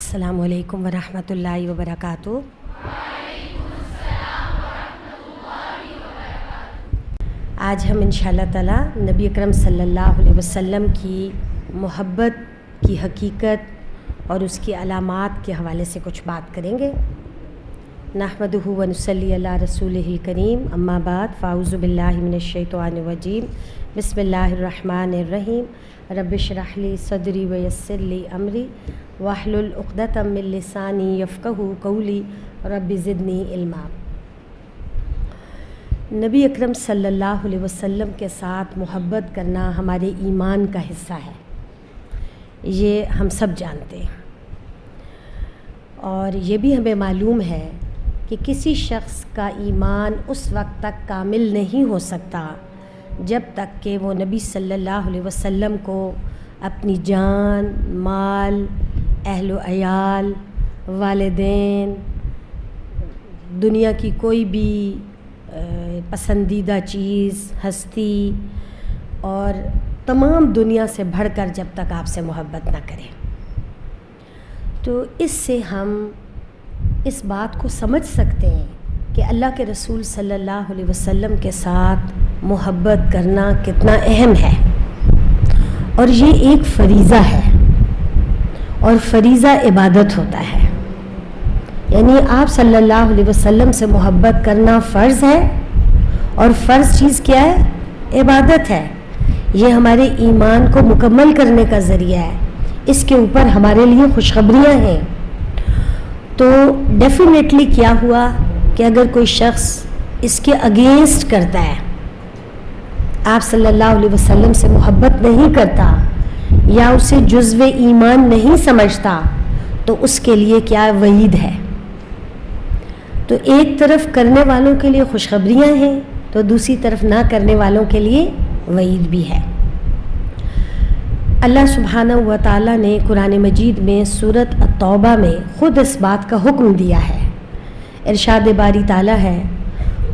السلام علیکم ورحمۃ اللہ وبرکاتہ۔ آج ہم انشاءاللہ تعالی نبی اکرم صلی اللہ علیہ وسلم کی محبت کی حقیقت اور اس کی علامات کے حوالے سے کچھ بات کریں گے۔ نحمدہ و نصلی علی رسولہ الکریم، اما بعد، فاعوذ باللہ من الشیطان الرجیم، بسم اللہ الرحمن الرحیم۔ رب اشرح لی صدری ویسر لی امری واحلل عقدۃ من لسانی یفقہوا قولی رب زدنی علما۔ نبی اکرم صلی اللہ علیہ وسلم کے ساتھ محبت کرنا ہمارے ایمان کا حصہ ہے، یہ ہم سب جانتے ہیں، اور یہ بھی ہمیں معلوم ہے کہ کسی شخص کا ایمان اس وقت تک کامل نہیں ہو سکتا جب تک کہ وہ نبی صلی اللہ علیہ وسلم کو اپنی جان، مال، اہل و عیال، والدین، دنیا کی کوئی بھی پسندیدہ چیز، ہستی اور تمام دنیا سے بڑھ کر جب تک آپ سے محبت نہ کرے۔ تو اس سے ہم اس بات کو سمجھ سکتے ہیں کہ اللہ کے رسول صلی اللہ علیہ وسلم کے ساتھ محبت کرنا کتنا اہم ہے، اور یہ ایک فریضہ ہے، اور فریضہ عبادت ہوتا ہے، یعنی آپ صلی اللہ علیہ وسلم سے محبت کرنا فرض ہے، اور فرض چیز کیا ہے؟ عبادت ہے۔ یہ ہمارے ایمان کو مکمل کرنے کا ذریعہ ہے، اس کے اوپر ہمارے لیے خوشخبریاں ہیں۔ تو ڈیفینیٹلی کیا ہوا کہ اگر کوئی شخص اس کے اگینسٹ کرتا ہے، آپ صلی اللہ علیہ وسلم سے محبت نہیں کرتا یا اسے جزو ایمان نہیں سمجھتا، تو اس کے لیے کیا وعید ہے۔ تو ایک طرف کرنے والوں کے لیے خوشخبریاں ہیں، تو دوسری طرف نہ کرنے والوں کے لیے وعید بھی ہے۔ اللہ سبحانہ و تعالیٰ نے قرآن مجید میں سورۃ التوبہ میں خود اس بات کا حکم دیا ہے۔ ارشاد باری تعالیٰ ہے،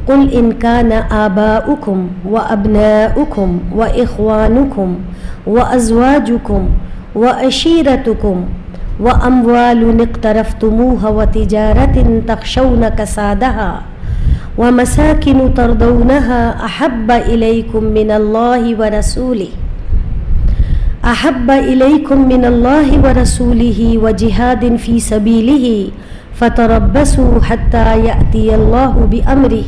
قُلْ إِنْ كَانَ آبَاؤُكُمْ وَأَبْنَاؤُكُمْ وَإِخْوَانُكُمْ وَأَزْوَاجُكُمْ وَعَشِيرَتُكُمْ وَأَمْوَالٌ اقْتَرَفْتُمُوهَا وَتِجَارَةٌ تَخْشَوْنَ كَسَادَهَا وَمَسَاكِنُ تَرْضَوْنَهَا أَحَبَّ إِلَيْكُم مِّنَ اللَّهِ وَرَسُولِهِ وَجِهَادٍ فِي سَبِيلِهِ فَتَرَبَّصُوا حَتَّى يَأْتِيَ اللَّهُ بِأَمْرِهِ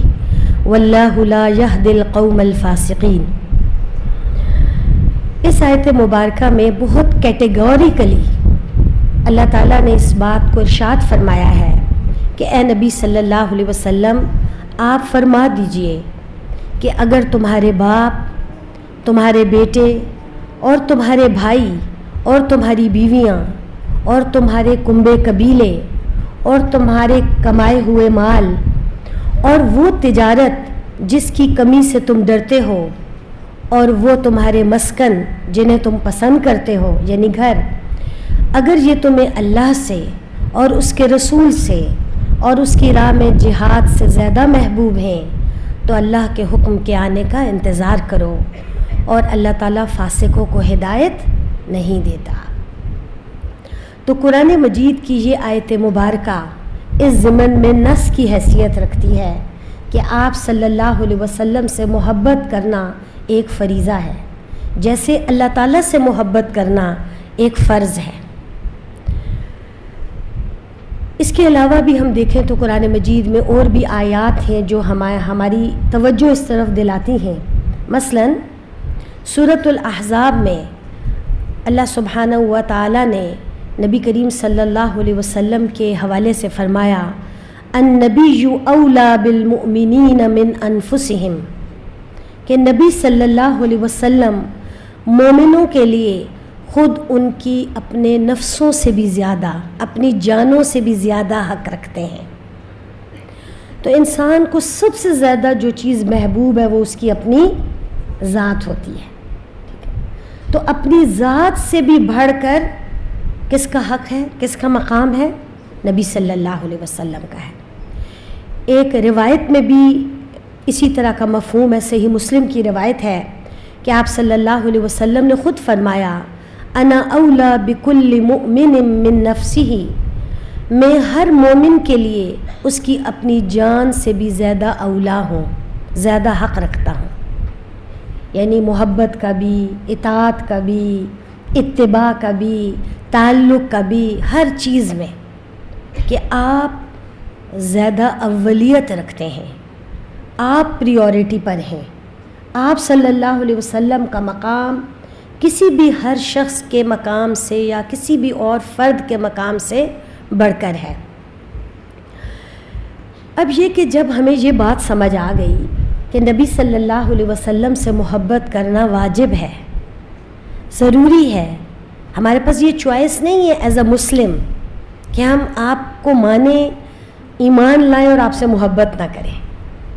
وَاللَّهُ لَا يَهْدِي الْقَوْمَ الْفَاسِقِينَ۔ اس آیت مبارکہ میں بہت کیٹیگوریکلی اللہ تعالیٰ نے اس بات کو ارشاد فرمایا ہے کہ اے نبی صلی اللہ علیہ وسلم، آپ فرما دیجئے کہ اگر تمہارے باپ، تمہارے بیٹے اور تمہارے بھائی اور تمہاری بیویاں اور تمہارے کنبے قبیلے اور تمہارے کمائے ہوئے مال اور وہ تجارت جس کی کمی سے تم ڈرتے ہو اور وہ تمہارے مسکن جنہیں تم پسند کرتے ہو یعنی گھر، اگر یہ تمہیں اللہ سے اور اس کے رسول سے اور اس کی راہ میں جہاد سے زیادہ محبوب ہیں، تو اللہ کے حکم کے آنے کا انتظار کرو، اور اللہ تعالیٰ فاسقوں کو ہدایت نہیں دیتا۔ تو قرآن مجید کی یہ آیت مبارکہ اس ضمن میں نص کی حیثیت رکھتی ہے کہ آپ صلی اللہ علیہ وسلم سے محبت کرنا ایک فریضہ ہے، جیسے اللہ تعالیٰ سے محبت کرنا ایک فرض ہے۔ اس کے علاوہ بھی ہم دیکھیں تو قرآن مجید میں اور بھی آیات ہیں جو ہماری توجہ اس طرف دلاتی ہیں۔ مثلاً سورۃ الاحزاب میں اللہ سبحانہ و تعالیٰ نے نبی کریم صلی اللہ علیہ وسلم کے حوالے سے فرمایا، النبی اولیٰ بالمؤمنین من انفسہم، کہ نبی صلی اللہ علیہ وسلم مومنوں کے لیے خود ان کی اپنے نفسوں سے بھی زیادہ، اپنی جانوں سے بھی زیادہ حق رکھتے ہیں۔ تو انسان کو سب سے زیادہ جو چیز محبوب ہے وہ اس کی اپنی ذات ہوتی ہے، تو اپنی ذات سے بھی بڑھ کر کس کا حق ہے، کس کا مقام ہے؟ نبی صلی اللہ علیہ وسلم کا ہے۔ ایک روایت میں بھی اسی طرح کا مفہوم ہے، صحیح مسلم کی روایت ہے کہ آپ صلی اللہ علیہ وسلم نے خود فرمایا، انا اولا بکل مؤمن من نفسه میں ہر مومن کے لیے اس کی اپنی جان سے بھی زیادہ اولا ہوں، زیادہ حق رکھتا ہوں. یعنی محبت کا بھی، اطاعت کا بھی، اتباع کا بھی، تعلق کا بھی، ہر چیز میں کہ آپ زیادہ اولیت رکھتے ہیں، آپ پریورٹی پر ہیں. آپ صلی اللہ علیہ وسلم کا مقام کسی بھی ہر شخص کے مقام سے یا کسی بھی اور فرد کے مقام سے بڑھ کر ہے. اب یہ کہ جب ہمیں یہ بات سمجھ آ گئی کہ نبی صلی اللہ علیہ وسلم سے محبت کرنا واجب ہے، ضروری ہے، ہمارے پاس یہ چوائس نہیں ہے ایز اے مسلم کہ ہم آپ کو مانیں، ایمان لائیں اور آپ سے محبت نہ کریں.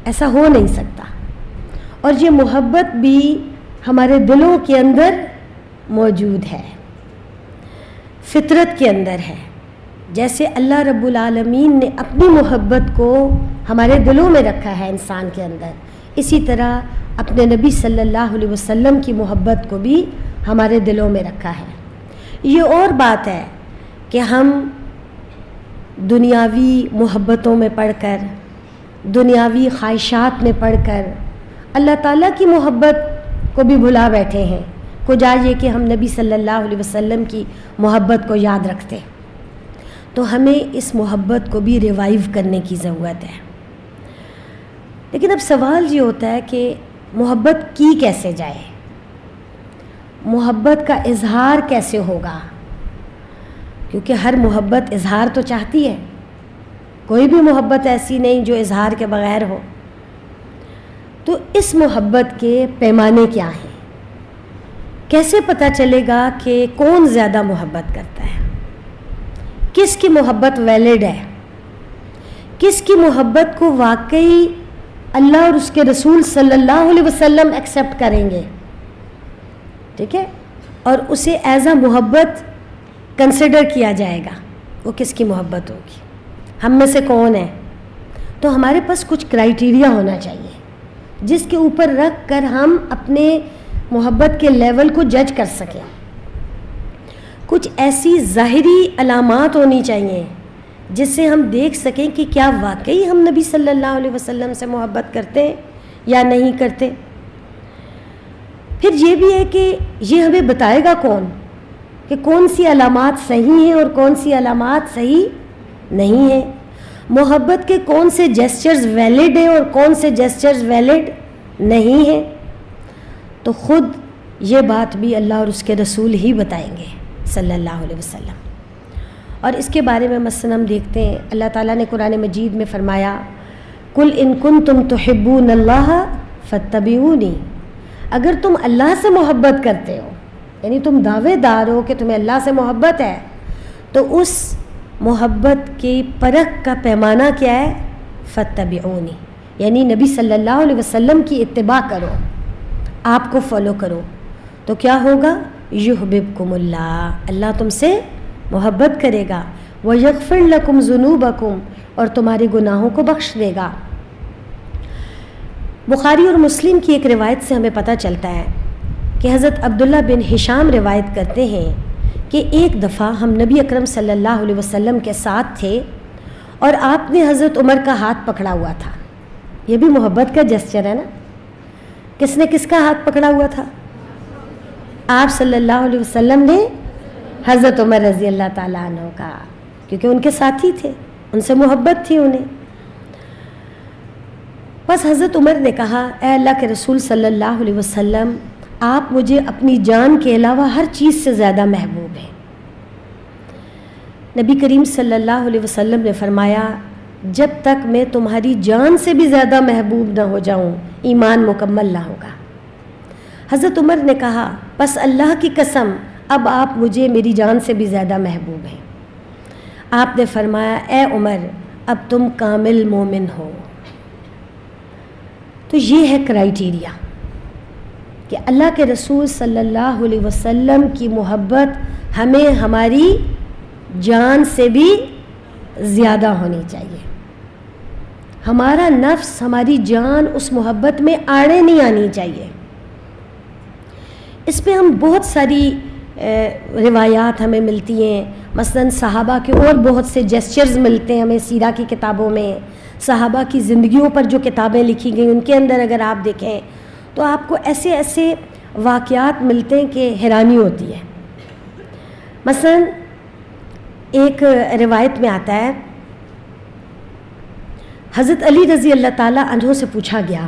ایسا ہو نہیں سکتا. اور یہ محبت بھی ہمارے دلوں کے اندر موجود ہے، فطرت کے اندر ہے. جیسے اللہ رب العالمین نے اپنی محبت کو ہمارے دلوں میں رکھا ہے انسان کے اندر، اسی طرح اپنے نبی صلی اللہ علیہ وسلم کی محبت کو بھی ہمارے دلوں میں رکھا ہے. یہ اور بات ہے کہ ہم دنیاوی محبتوں میں پڑھ کر، دنیاوی خواہشات میں پڑھ کر اللہ تعالیٰ کی محبت کو بھی بھلا بیٹھے ہیں. کجا یہ کہ ہم نبی صلی اللہ علیہ وسلم کی محبت کو یاد رکھتے. تو ہمیں اس محبت کو بھی ریوائیو کرنے کی ضرورت ہے. لیکن اب سوال یہ ہوتا ہے کہ محبت کی کیسے جائے، محبت کا اظہار کیسے ہوگا، کیونکہ ہر محبت اظہار تو چاہتی ہے، کوئی بھی محبت ایسی نہیں جو اظہار کے بغیر ہو. تو اس محبت کے پیمانے کیا ہیں، کیسے پتہ چلے گا کہ کون زیادہ محبت کرتا ہے، کس کی محبت ویلڈ ہے، کس کی محبت کو واقعی اللہ اور اس کے رسول صلی اللہ علیہ وسلم ایکسیپٹ کریں گے، ٹھیک ہے، اور اسے ایز اے محبت کنسیڈر کیا جائے گا. وہ کس کی محبت ہوگی، ہم میں سے کون ہے. تو ہمارے پاس کچھ کرائیٹیریا ہونا چاہیے جس کے اوپر رکھ کر ہم اپنے محبت کے لیول کو جج کر سکیں. کچھ ایسی ظاہری علامات ہونی چاہیے جس سے ہم دیکھ سکیں کہ کیا واقعی ہم نبی صلی اللہ علیہ وسلم سے محبت کرتے ہیں یا نہیں کرتے. پھر یہ بھی ہے کہ یہ ہمیں بتائے گا کون کہ کون سی علامات صحیح ہیں اور کون سی علامات صحیح نہیں ہیں، محبت کے کون سے جیسچرز ویلڈ ہیں اور کون سے جیسچرز ویلڈ نہیں ہیں. تو خود یہ بات بھی اللہ اور اس کے رسول ہی بتائیں گے صلی اللہ علیہ وسلم. اور اس کے بارے میں مثلا ہم دیکھتے ہیں اللہ تعالیٰ نے قرآن مجید میں فرمایا قُلْ إِن كُنتُمْ تُحِبُّونَ اللَّهَ فَاتَّبِعُونِي، اگر تم اللہ سے محبت کرتے ہو، یعنی تم دعوے دار ہو کہ تمہیں اللہ سے محبت ہے، تو اس محبت کی پرکھ کا پیمانہ کیا ہے، فَاتَّبِعُونِي، یعنی نبی صلی اللہ علیہ وسلم کی اتباع کرو، آپ کو فالو کرو. تو کیا ہوگا، یحببکم اللہ، اللہ تم سے محبت کرے گا، وَيَغْفِرْ لَكُمْ ذُنُوبَكُمْ، اور تمہارے گناہوں کو بخش دے گا. بخاری اور مسلم کی ایک روایت سے ہمیں پتہ چلتا ہے کہ حضرت عبداللہ بن ہشام روایت کرتے ہیں کہ ایک دفعہ ہم نبی اکرم صلی اللہ علیہ وسلم کے ساتھ تھے اور آپ نے حضرت عمر کا ہاتھ پکڑا ہوا تھا. یہ بھی محبت کا جسچر ہے نا. کس نے کس کا ہاتھ پکڑا ہوا تھا، آپ صلی اللہ علیہ وسلم نے حضرت عمر رضی اللہ تعالیٰ عنہ کا، کیونکہ ان کے ساتھی تھے، ان سے محبت تھی انہیں. بس حضرت عمر نے کہا اے اللہ کے رسول صلی اللہ علیہ وسلم، آپ مجھے اپنی جان کے علاوہ ہر چیز سے زیادہ محبوب ہیں. نبی کریم صلی اللہ علیہ وسلم نے فرمایا جب تک میں تمہاری جان سے بھی زیادہ محبوب نہ ہو جاؤں ایمان مکمل نہ ہوگا. حضرت عمر نے کہا بس اللہ کی قسم اب آپ مجھے میری جان سے بھی زیادہ محبوب ہیں. آپ نے فرمایا اے عمر اب تم کامل مومن ہو. تو یہ ہے کرائیٹیریا کہ اللہ کے رسول صلی اللہ علیہ وسلم کی محبت ہمیں ہماری جان سے بھی زیادہ ہونی چاہیے. ہمارا نفس، ہماری جان اس محبت میں آڑے نہیں آنی چاہیے. اس پہ ہم بہت ساری روایات ہمیں ملتی ہیں. مثلاً صحابہ کے اور بہت سے جیسچرز ملتے ہیں ہمیں سیرہ کی کتابوں میں. صحابہ کی زندگیوں پر جو کتابیں لکھی گئیں ان کے اندر اگر آپ دیکھیں تو آپ کو ایسے ایسے واقعات ملتے ہیں کہ حیرانی ہوتی ہے. مثلاً ایک روایت میں آتا ہے حضرت علی رضی اللہ تعالیٰ عنہ سے پوچھا گیا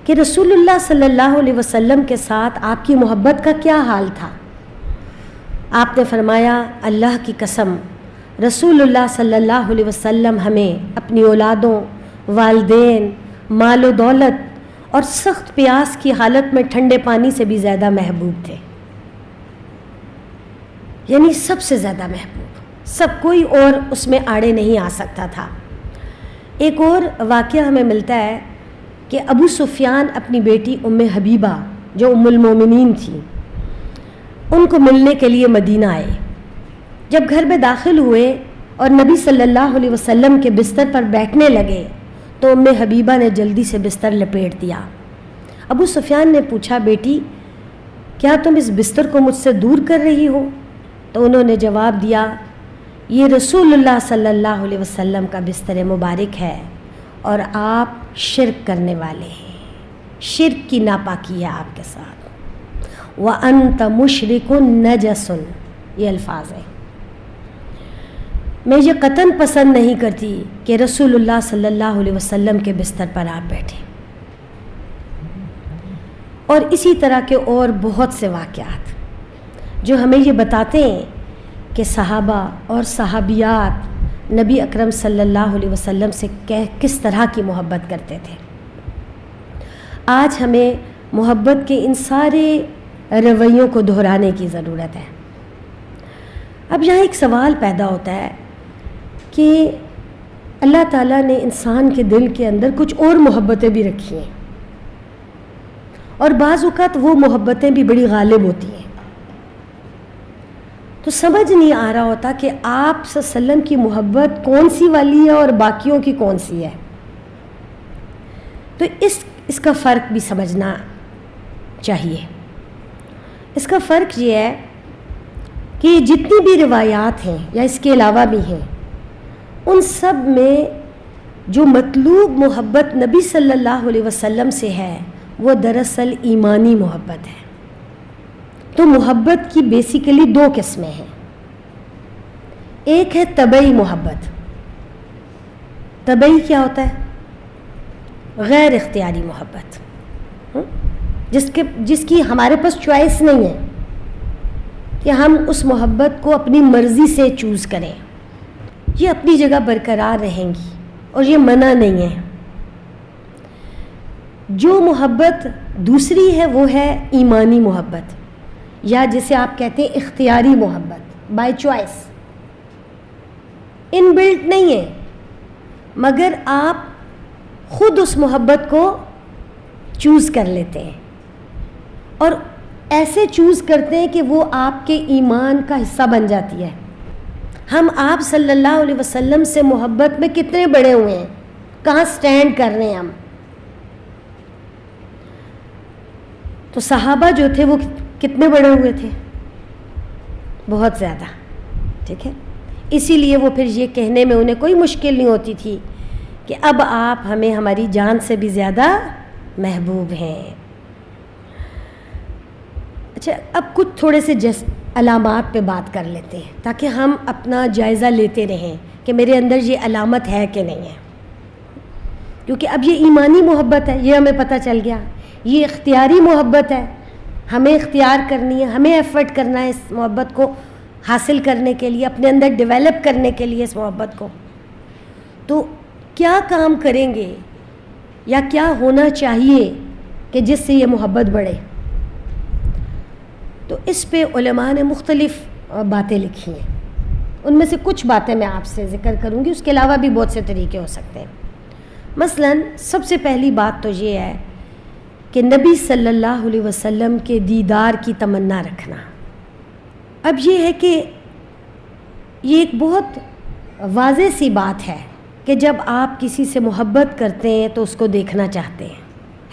کہ رسول اللہ صلی اللہ علیہ وسلم کے ساتھ آپ کی محبت کا کیا حال تھا. آپ نے فرمایا اللہ کی قسم رسول اللہ صلی اللہ علیہ وسلم ہمیں اپنی اولادوں، والدین، مال و دولت اور سخت پیاس کی حالت میں ٹھنڈے پانی سے بھی زیادہ محبوب تھے. یعنی سب سے زیادہ محبوب، سب کوئی اور اس میں آڑے نہیں آ سکتا تھا. ایک اور واقعہ ہمیں ملتا ہے کہ ابو سفیان اپنی بیٹی ام حبیبہ جو ام المومنین تھی ان کو ملنے کے لیے مدینہ آئے. جب گھر میں داخل ہوئے اور نبی صلی اللہ علیہ وسلم کے بستر پر بیٹھنے لگے تو ام حبیبہ نے جلدی سے بستر لپیٹ دیا. ابو سفیان نے پوچھا بیٹی کیا تم اس بستر کو مجھ سے دور کر رہی ہو؟ تو انہوں نے جواب دیا یہ رسول اللہ صلی اللہ علیہ وسلم کا بستر مبارک ہے اور آپ شرک کرنے والے ہیں، شرک کی ناپاکی ہے آپ کے ساتھ. وَأَنْتَ مُشْرِكٌ نَجَسٌ یہ الفاظ ہیں. میں یہ قطعاً پسند نہیں کرتی کہ رسول اللہ صلی اللہ علیہ وسلم کے بستر پر آپ بیٹھیں. اور اسی طرح کے اور بہت سے واقعات جو ہمیں یہ بتاتے ہیں کہ صحابہ اور صحابیات نبی اکرم صلی اللہ علیہ وسلم سے کس طرح کی محبت کرتے تھے. آج ہمیں محبت کے ان سارے رویوں کو دہرانے کی ضرورت ہے. اب یہاں ایک سوال پیدا ہوتا ہے کہ اللہ تعالیٰ نے انسان کے دل کے اندر کچھ اور محبتیں بھی رکھی ہیں اور بعض اوقات وہ محبتیں بھی بڑی غالب ہوتی ہیں. تو سمجھ نہیں آ رہا ہوتا کہ آپ صلی اللہ علیہ وسلم کی محبت کون سی والی ہے اور باقیوں کی کون سی ہے. تو اس کا فرق بھی سمجھنا چاہیے. اس کا فرق یہ ہے کہ جتنی بھی روایات ہیں یا اس کے علاوہ بھی ہیں ان سب میں جو مطلوب محبت نبی صلی اللہ علیہ وسلم سے ہے وہ دراصل ایمانی محبت ہے. تو محبت کی بیسیکلی دو قسمیں ہیں. ایک ہے طبعی محبت. طبعی کیا ہوتا ہے؟ غیر اختیاری محبت، جس کی ہمارے پاس چوائس نہیں ہے کہ ہم اس محبت کو اپنی مرضی سے چوز کریں. یہ اپنی جگہ برقرار رہیں گی اور یہ منع نہیں ہے. جو محبت دوسری ہے وہ ہے ایمانی محبت یا جسے آپ کہتے ہیں اختیاری محبت، بائی چوائس. ان بلٹ نہیں ہے مگر آپ خود اس محبت کو چوز کر لیتے ہیں اور ایسے چوز کرتے ہیں کہ وہ آپ کے ایمان کا حصہ بن جاتی ہے. ہم آپ صلی اللہ علیہ وسلم سے محبت میں کتنے بڑے ہوئے ہیں، کہاں سٹینڈ کر رہے ہیں ہم. تو صحابہ جو تھے وہ کتنے بڑے ہوئے تھے؟ بہت زیادہ. ٹھیک ہے، اسی لیے وہ پھر یہ کہنے میں انہیں کوئی مشکل نہیں ہوتی تھی کہ اب آپ ہمیں ہماری جان سے بھی زیادہ محبوب ہیں. اچھا، اب کچھ تھوڑے سے علامات پہ بات کر لیتے ہیں تاکہ ہم اپنا جائزہ لیتے رہیں کہ میرے اندر یہ علامت ہے کہ نہیں ہے. کیونکہ اب یہ ایمانی محبت ہے، یہ ہمیں پتہ چل گیا. یہ اختیاری محبت ہے، ہمیں اختیار کرنی ہے، ہمیں ایفرٹ کرنا ہے اس محبت کو حاصل کرنے کے لیے، اپنے اندر ڈیولپ کرنے کے لیے اس محبت کو. تو کیا کام کریں گے یا کیا ہونا چاہیے کہ جس سے یہ محبت بڑھے؟ تو اس پہ علماء نے مختلف باتیں لکھی ہیں. ان میں سے کچھ باتیں میں آپ سے ذکر کروں گی، اس کے علاوہ بھی بہت سے طریقے ہو سکتے ہیں. مثلاً سب سے پہلی بات تو یہ ہے کہ نبی صلی اللہ علیہ وسلم کے دیدار کی تمنا رکھنا. اب یہ ہے کہ یہ ایک بہت واضح سی بات ہے کہ جب آپ کسی سے محبت کرتے ہیں تو اس کو دیکھنا چاہتے ہیں،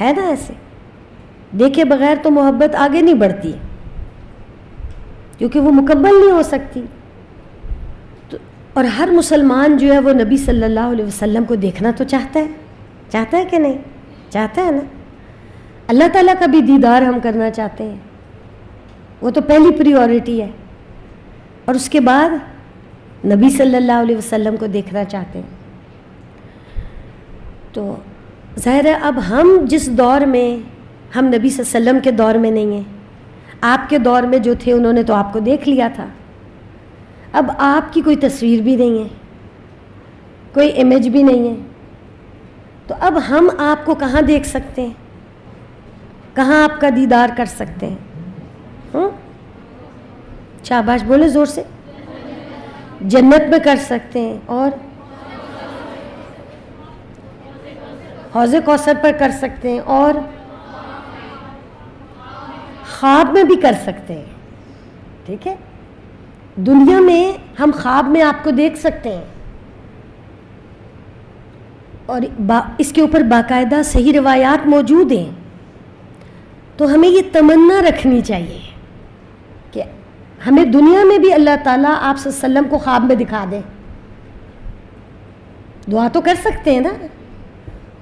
ہے نا؟ ایسے دیکھے بغیر تو محبت آگے نہیں بڑھتی. کیونکہ وہ مکمل نہیں ہو سکتی. اور ہر مسلمان جو ہے وہ نبی صلی اللہ علیہ وسلم کو دیکھنا تو چاہتا ہے کہ نہیں؟ چاہتا ہے نا. اللہ تعالیٰ کا بھی دیدار ہم کرنا چاہتے ہیں, وہ تو پہلی پریورٹی ہے. اور اس کے بعد نبی صلی اللہ علیہ وسلم کو دیکھنا چاہتے ہیں. تو ظاہر ہے اب ہم جس دور میں, ہم نبی صلی اللہ علیہ وسلم کے دور میں نہیں ہیں. آپ کے دور میں جو تھے انہوں نے تو آپ کو دیکھ لیا تھا. اب آپ کی کوئی تصویر بھی نہیں ہے, کوئی امیج بھی نہیں ہے. تو اب ہم آپ کو کہاں دیکھ سکتے ہیں, کہاں آپ کا دیدار کر سکتے ہیں؟ شاباش, بولے زور سے. جنت میں کر سکتے ہیں, اور حوض کوثر پر کر سکتے ہیں, اور خواب میں بھی کر سکتے ہیں. ٹھیک ہے, دنیا میں ہم خواب میں آپ کو دیکھ سکتے ہیں, اور اس کے اوپر باقاعدہ صحیح روایات موجود ہیں. تو ہمیں یہ تمنا رکھنی چاہیے کہ ہمیں دنیا میں بھی اللہ تعالیٰ آپ صلی اللہ علیہ وسلم کو خواب میں دکھا دے. دعا تو کر سکتے ہیں نا,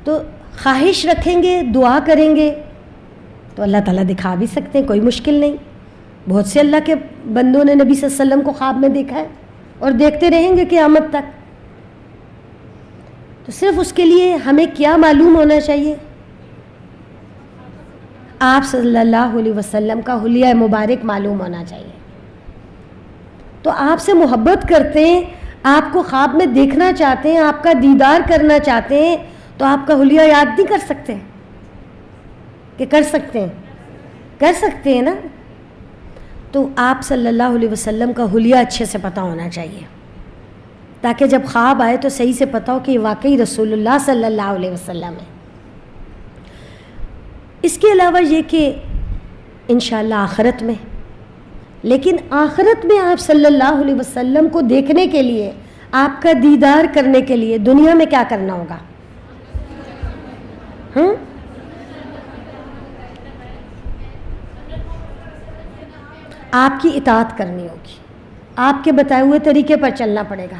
تو خواہش رکھیں گے, دعا کریں گے تو اللہ تعالیٰ دکھا بھی سکتے ہیں, کوئی مشکل نہیں. بہت سے اللہ کے بندوں نے نبی صلی اللہ علیہ وسلم کو خواب میں دیکھا ہے اور دیکھتے رہیں گے قیامت تک. تو صرف اس کے لیے ہمیں کیا معلوم ہونا چاہیے؟ آپ صلی اللہ علیہ وسلم کا حلیہ مبارک معلوم ہونا چاہیے. تو آپ سے محبت کرتے ہیں, آپ کو خواب میں دیکھنا چاہتے ہیں, آپ کا دیدار کرنا چاہتے ہیں, تو آپ کا حلیہ یاد نہیں کر سکتے کہ کر سکتے ہیں؟ کر سکتے ہیں نا. تو آپ صلی اللہ علیہ وسلم کا حلیہ اچھے سے پتہ ہونا چاہیے, تاکہ جب خواب آئے تو صحیح سے پتہ ہو کہ یہ واقعی رسول اللہ صلی اللہ علیہ وسلم ہے. اس کے علاوہ یہ کہ انشاءاللہ آخرت میں, لیکن آخرت میں آپ صلی اللہ علیہ وسلم کو دیکھنے کے لیے, آپ کا دیدار کرنے کے لیے دنیا میں کیا کرنا ہوگا؟ آپ کی اطاعت کرنی ہوگی, آپ کے بتائے ہوئے طریقے پر چلنا پڑے گا,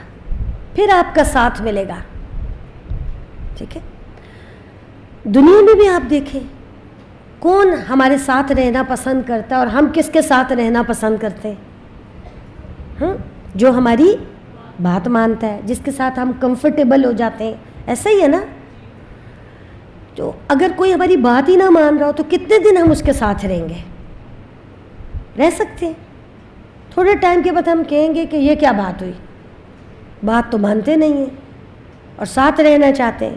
پھر آپ کا ساتھ ملے گا. ٹھیک ہے, دنیا میں بھی آپ دیکھیں کون ہمارے ساتھ رہنا پسند کرتا ہے اور ہم کس کے ساتھ رہنا پسند کرتے ہیں؟ جو ہماری بات مانتا ہے, جس کے ساتھ ہم کمفرٹیبل ہو جاتے ہیں. ایسا ہی ہے نا. تو اگر کوئی ہماری بات ہی نہ مان رہا ہو تو کتنے دن ہم اس کے ساتھ رہیں گے؟ رہ سکتے ہیں. تھوڑے ٹائم کے بعد ہم کہیں گے کہ یہ کیا بات ہوئی, بات تو مانتے نہیں ہیں اور ساتھ رہنا چاہتے ہیں.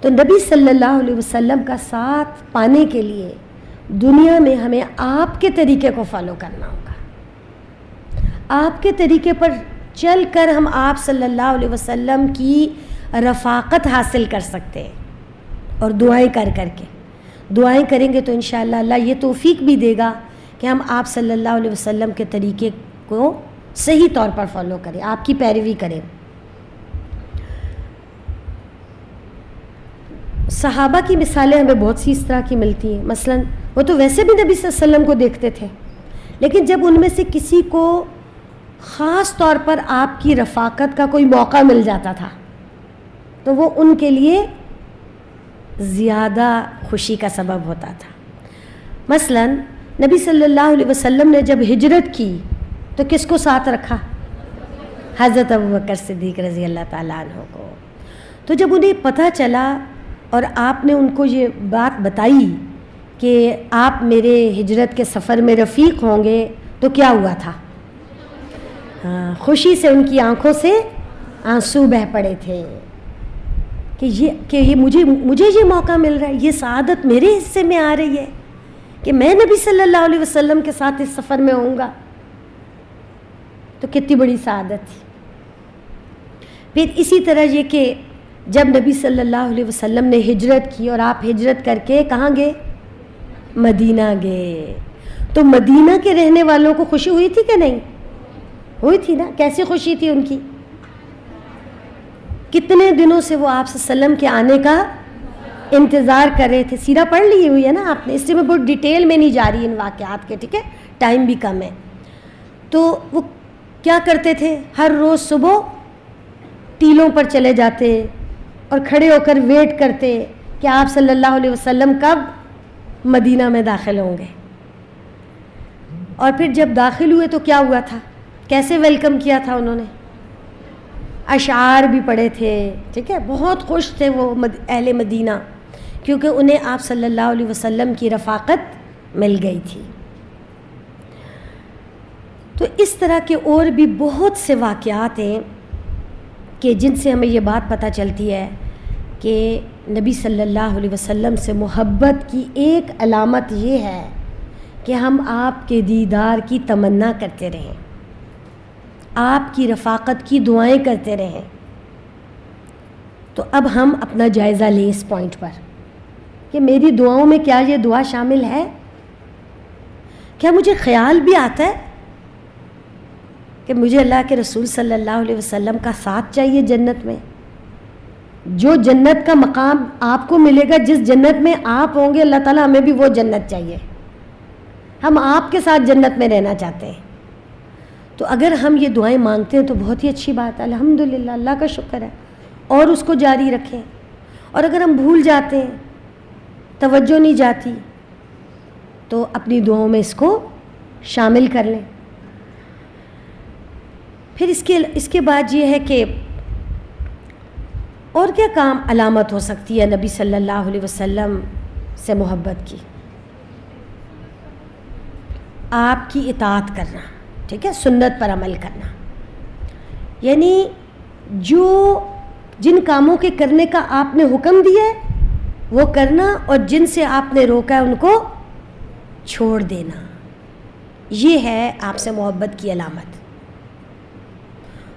تو نبی صلی اللہ علیہ وسلم کا ساتھ پانے کے لیے دنیا میں ہمیں آپ کے طریقے کو فالو کرنا ہوگا. آپ کے طریقے پر چل کر ہم آپ صلی اللہ علیہ وسلم کی رفاقت حاصل کر سکتے ہیں, اور دعائیں کر کے دعائیں کریں گے تو انشاءاللہ اللہ یہ توفیق بھی دے گا کہ ہم آپ صلی اللہ علیہ وسلم کے طریقے کو صحیح طور پر فالو کریں, آپ کی پیروی کریں. صحابہ کی مثالیں ہمیں بہت سی اس طرح کی ملتی ہیں. مثلا وہ تو ویسے بھی نبی صلی اللہ علیہ وسلم کو دیکھتے تھے, لیکن جب ان میں سے کسی کو خاص طور پر آپ کی رفاقت کا کوئی موقع مل جاتا تھا تو وہ ان کے لیے زیادہ خوشی کا سبب ہوتا تھا. مثلا نبی صلی اللہ علیہ وسلم نے جب ہجرت کی تو کس کو ساتھ رکھا؟ حضرت ابوبکر صدیق رضی اللہ تعالیٰ عنہ کو. تو جب انہیں پتہ چلا اور آپ نے ان کو یہ بات بتائی کہ آپ میرے ہجرت کے سفر میں رفیق ہوں گے, تو کیا ہوا تھا؟ خوشی سے ان کی آنکھوں سے آنسو بہہ پڑے تھے کہ یہ مجھے یہ موقع مل رہا ہے, یہ سعادت میرے حصے میں آ رہی ہے کہ میں نبی صلی اللہ علیہ وسلم کے ساتھ اس سفر میں ہوں گا. تو کتنی بڑی سعادت تھی. پھر اسی طرح یہ کہ جب نبی صلی اللہ علیہ وسلم نے ہجرت کی اور آپ ہجرت کر کے کہاں گئے؟ مدینہ گئے. تو مدینہ کے رہنے والوں کو خوشی ہوئی تھی کہ نہیں ہوئی تھی نا؟ کیسی خوشی تھی ان کی؟ کتنے دنوں سے وہ آپ صلی اللہ علیہ وسلم کے آنے کا انتظار کر رہے تھے. سیرہ پڑھ لی ہوئی ہے نا آپ نے, اس لیے میں بہت ڈیٹیل میں نہیں جا رہی ان واقعات کے, ٹھیک ہے, ٹائم بھی کم ہے. تو وہ کیا کرتے تھے؟ ہر روز صبح ٹیلوں پر چلے جاتے اور کھڑے ہو کر ویٹ کرتے کہ آپ صلی اللہ علیہ وسلم کب مدینہ میں داخل ہوں گے. اور پھر جب داخل ہوئے تو کیا ہوا تھا؟ کیسے ویلکم کیا تھا انہوں نے؟ اشعار بھی پڑھے تھے. ٹھیک ہے، بہت خوش تھے وہ اہل مدینہ، کیونکہ انہیں آپ صلی اللہ علیہ وسلم کی رفاقت مل گئی تھی. تو اس طرح کے اور بھی بہت سے واقعات ہیں کہ جن سے ہمیں یہ بات پتہ چلتی ہے کہ نبی صلی اللہ علیہ وسلم سے محبت کی ایک علامت یہ ہے کہ ہم آپ کے دیدار کی تمنا کرتے رہیں، آپ کی رفاقت کی دعائیں کرتے رہیں. تو اب ہم اپنا جائزہ لیں اس پوائنٹ پر کہ میری دعاؤں میں کیا یہ دعا شامل ہے؟ کیا مجھے خیال بھی آتا ہے کہ مجھے اللہ کے رسول صلی اللہ علیہ وسلم کا ساتھ چاہیے جنت میں؟ جو جنت کا مقام آپ کو ملے گا، جس جنت میں آپ ہوں گے، اللہ تعالیٰ ہمیں بھی وہ جنت چاہیے. ہم آپ کے ساتھ جنت میں رہنا چاہتے ہیں. تو اگر ہم یہ دعائیں مانگتے ہیں تو بہت ہی اچھی بات ہے، الحمدللہ، اللہ کا شکر ہے، اور اس کو جاری رکھیں. اور اگر ہم بھول جاتے ہیں، توجہ نہیں جاتی، تو اپنی دعاؤں میں اس کو شامل کر لیں. پھر اس کے بعد یہ ہے کہ اور کیا کام علامت ہو سکتی ہے نبی صلی اللہ علیہ وسلم سے محبت کی؟ آپ کی اطاعت کرنا، ٹھیک ہے، سنت پر عمل کرنا. یعنی جن کاموں کے کرنے کا آپ نے حکم دیا ہے وہ کرنا، اور جن سے آپ نے روکا ہے ان کو چھوڑ دینا. یہ ہے آپ سے محبت کی علامت.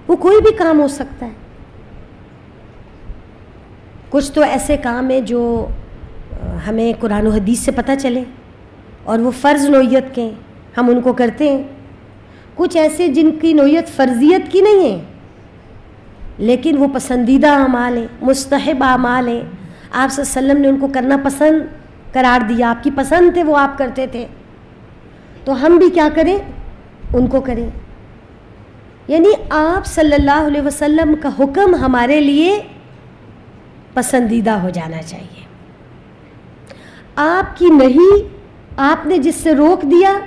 وہ کوئی بھی کام ہو سکتا ہے. کچھ تو ایسے کام ہیں جو ہمیں قرآن و حدیث سے پتہ چلے اور وہ فرض نوعیت کے ہیں، ہم ان کو کرتے ہیں. کچھ ایسے جن کی نوعیت فرضیت کی نہیں ہے لیکن وہ پسندیدہ اعمال ہیں، مستحب اعمال ہیں. آپ صلی اللہ علیہ وسلم نے ان کو کرنا پسند قرار دیا، آپ کی پسند تھے، وہ آپ کرتے تھے. تو ہم بھی کیا کریں؟ ان کو کریں. یعنی آپ صلی اللہ علیہ وسلم کا حکم ہمارے لیے پسندیدہ ہو جانا چاہیے. آپ کی نہیں، آپ نے جس سے روک دیا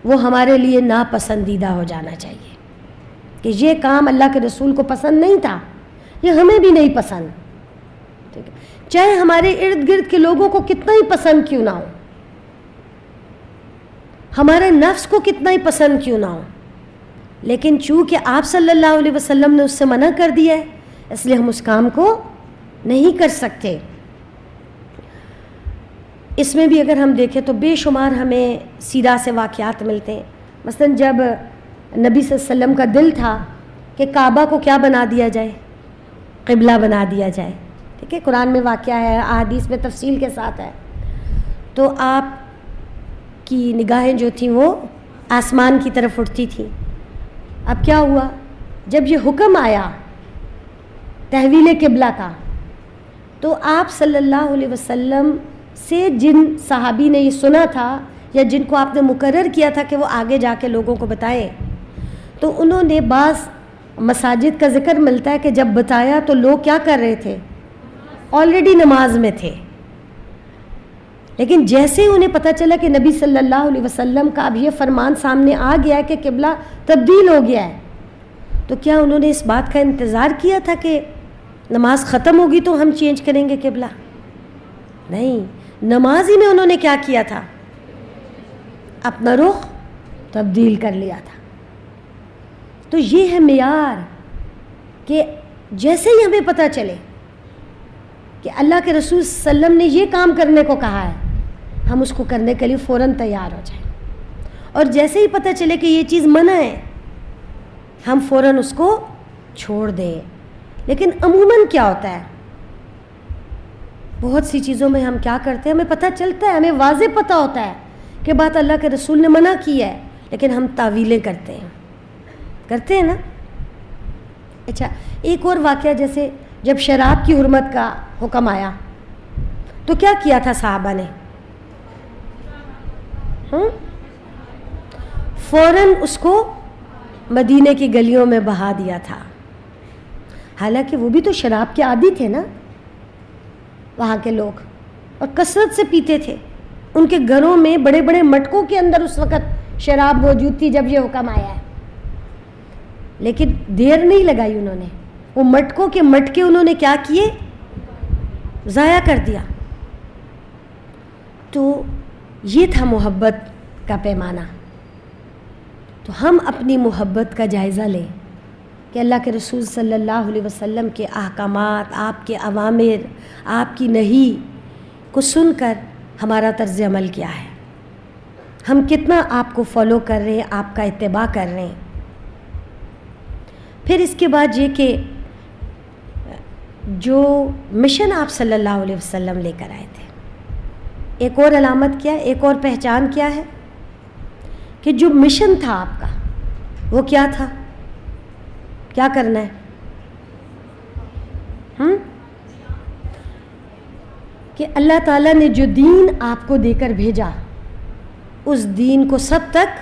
وہ ہمارے لیے ناپسندیدہ ہو جانا چاہیے کہ یہ کام اللہ کے رسول کو پسند نہیں تھا، یہ ہمیں بھی نہیں پسند. ٹھیک ہے، چاہے ہمارے ارد گرد کے لوگوں کو کتنا ہی پسند کیوں نہ ہو، ہمارے نفس کو کتنا ہی پسند کیوں نہ ہو، لیکن چونکہ آپ صلی اللہ علیہ وسلم نے اس سے منع کر دیا ہے اس لیے ہم اس کام کو نہیں کر سکتے. اس میں بھی اگر ہم دیکھیں تو بے شمار ہمیں سیرہ سے واقعات ملتے ہیں. مثلا جب نبی صلی اللہ علیہ وسلم کا دل تھا کہ کعبہ کو کیا بنا دیا جائے؟ قبلہ بنا دیا جائے. ٹھیک ہے، قرآن میں واقعہ ہے، احادیث میں تفصیل کے ساتھ ہے. تو آپ کی نگاہیں جو تھیں وہ آسمان کی طرف اٹھتی تھیں. اب کیا ہوا؟ جب یہ حکم آیا تحویل قبلہ کا تو آپ صلی اللہ علیہ وسلم سے جن صحابی نے یہ سنا تھا یا جن کو آپ نے مقرر کیا تھا کہ وہ آگے جا کے لوگوں کو بتائیں، تو انہوں نے بعض مساجد کا ذکر ملتا ہے کہ جب بتایا تو لوگ کیا کر رہے تھے؟ آلریڈی نماز میں تھے. لیکن جیسے انہیں پتہ چلا کہ نبی صلی اللہ علیہ وسلم کا اب یہ فرمان سامنے آ گیا ہے کہ قبلہ تبدیل ہو گیا ہے، تو کیا انہوں نے اس بات کا انتظار کیا تھا کہ نماز ختم ہوگی تو ہم چینج کریں گے قبلہ؟ نہیں، نماز ہی میں انہوں نے کیا کیا تھا؟ اپنا رخ تبدیل کر لیا تھا. تو یہ ہے معیار کہ جیسے ہی ہمیں پتہ چلے کہ اللہ کے رسول صلی اللہ علیہ وسلم نے یہ کام کرنے کو کہا ہے، ہم اس کو کرنے کے لیے فوراً تیار ہو جائیں. اور جیسے ہی پتہ چلے کہ یہ چیز منع ہے ہم فوراً اس کو چھوڑ دیں. لیکن عموماً کیا ہوتا ہے، بہت سی چیزوں میں ہم کیا کرتے ہیں، ہمیں پتہ چلتا ہے، ہمیں واضح پتہ ہوتا ہے کہ بات اللہ کے رسول نے منع کی ہے، لیکن ہم تعویلیں کرتے ہیں نا. اچھا، ایک اور واقعہ، جیسے جب شراب کی حرمت کا حکم آیا تو کیا کیا تھا صحابہ نے؟ فوراً اس کو مدینے کی گلیوں میں بہا دیا تھا. حالانکہ وہ بھی تو شراب کے عادی تھے نا وہاں کے لوگ, اور کثرت سے پیتے تھے. ان کے گھروں میں بڑے بڑے مٹکوں کے اندر اس وقت شراب موجود تھی جب یہ حکم آیا ہے. لیکن دیر نہیں لگائی انہوں نے, وہ مٹکوں کے مٹکے انہوں نے کیا کیے, ضائع کر دیا. تو یہ تھا محبت کا پیمانہ. تو ہم اپنی محبت کا جائزہ لیں کہ اللہ کے رسول صلی اللہ علیہ وسلم کے احکامات, آپ کے اوامر, آپ کی نہی کو سن کر ہمارا طرز عمل کیا ہے, ہم کتنا آپ کو فالو کر رہے ہیں, آپ کا اتباع کر رہے ہیں. پھر اس کے بعد یہ کہ جو مشن آپ صلی اللہ علیہ وسلم لے کر آئے تھے, ایک اور علامت کیا ہے, ایک اور پہچان کیا ہے کہ جو مشن تھا آپ کا وہ کیا تھا, کیا کرنا ہے, کہ اللہ تعالیٰ نے جو دین آپ کو دے کر بھیجا اس دین کو سب تک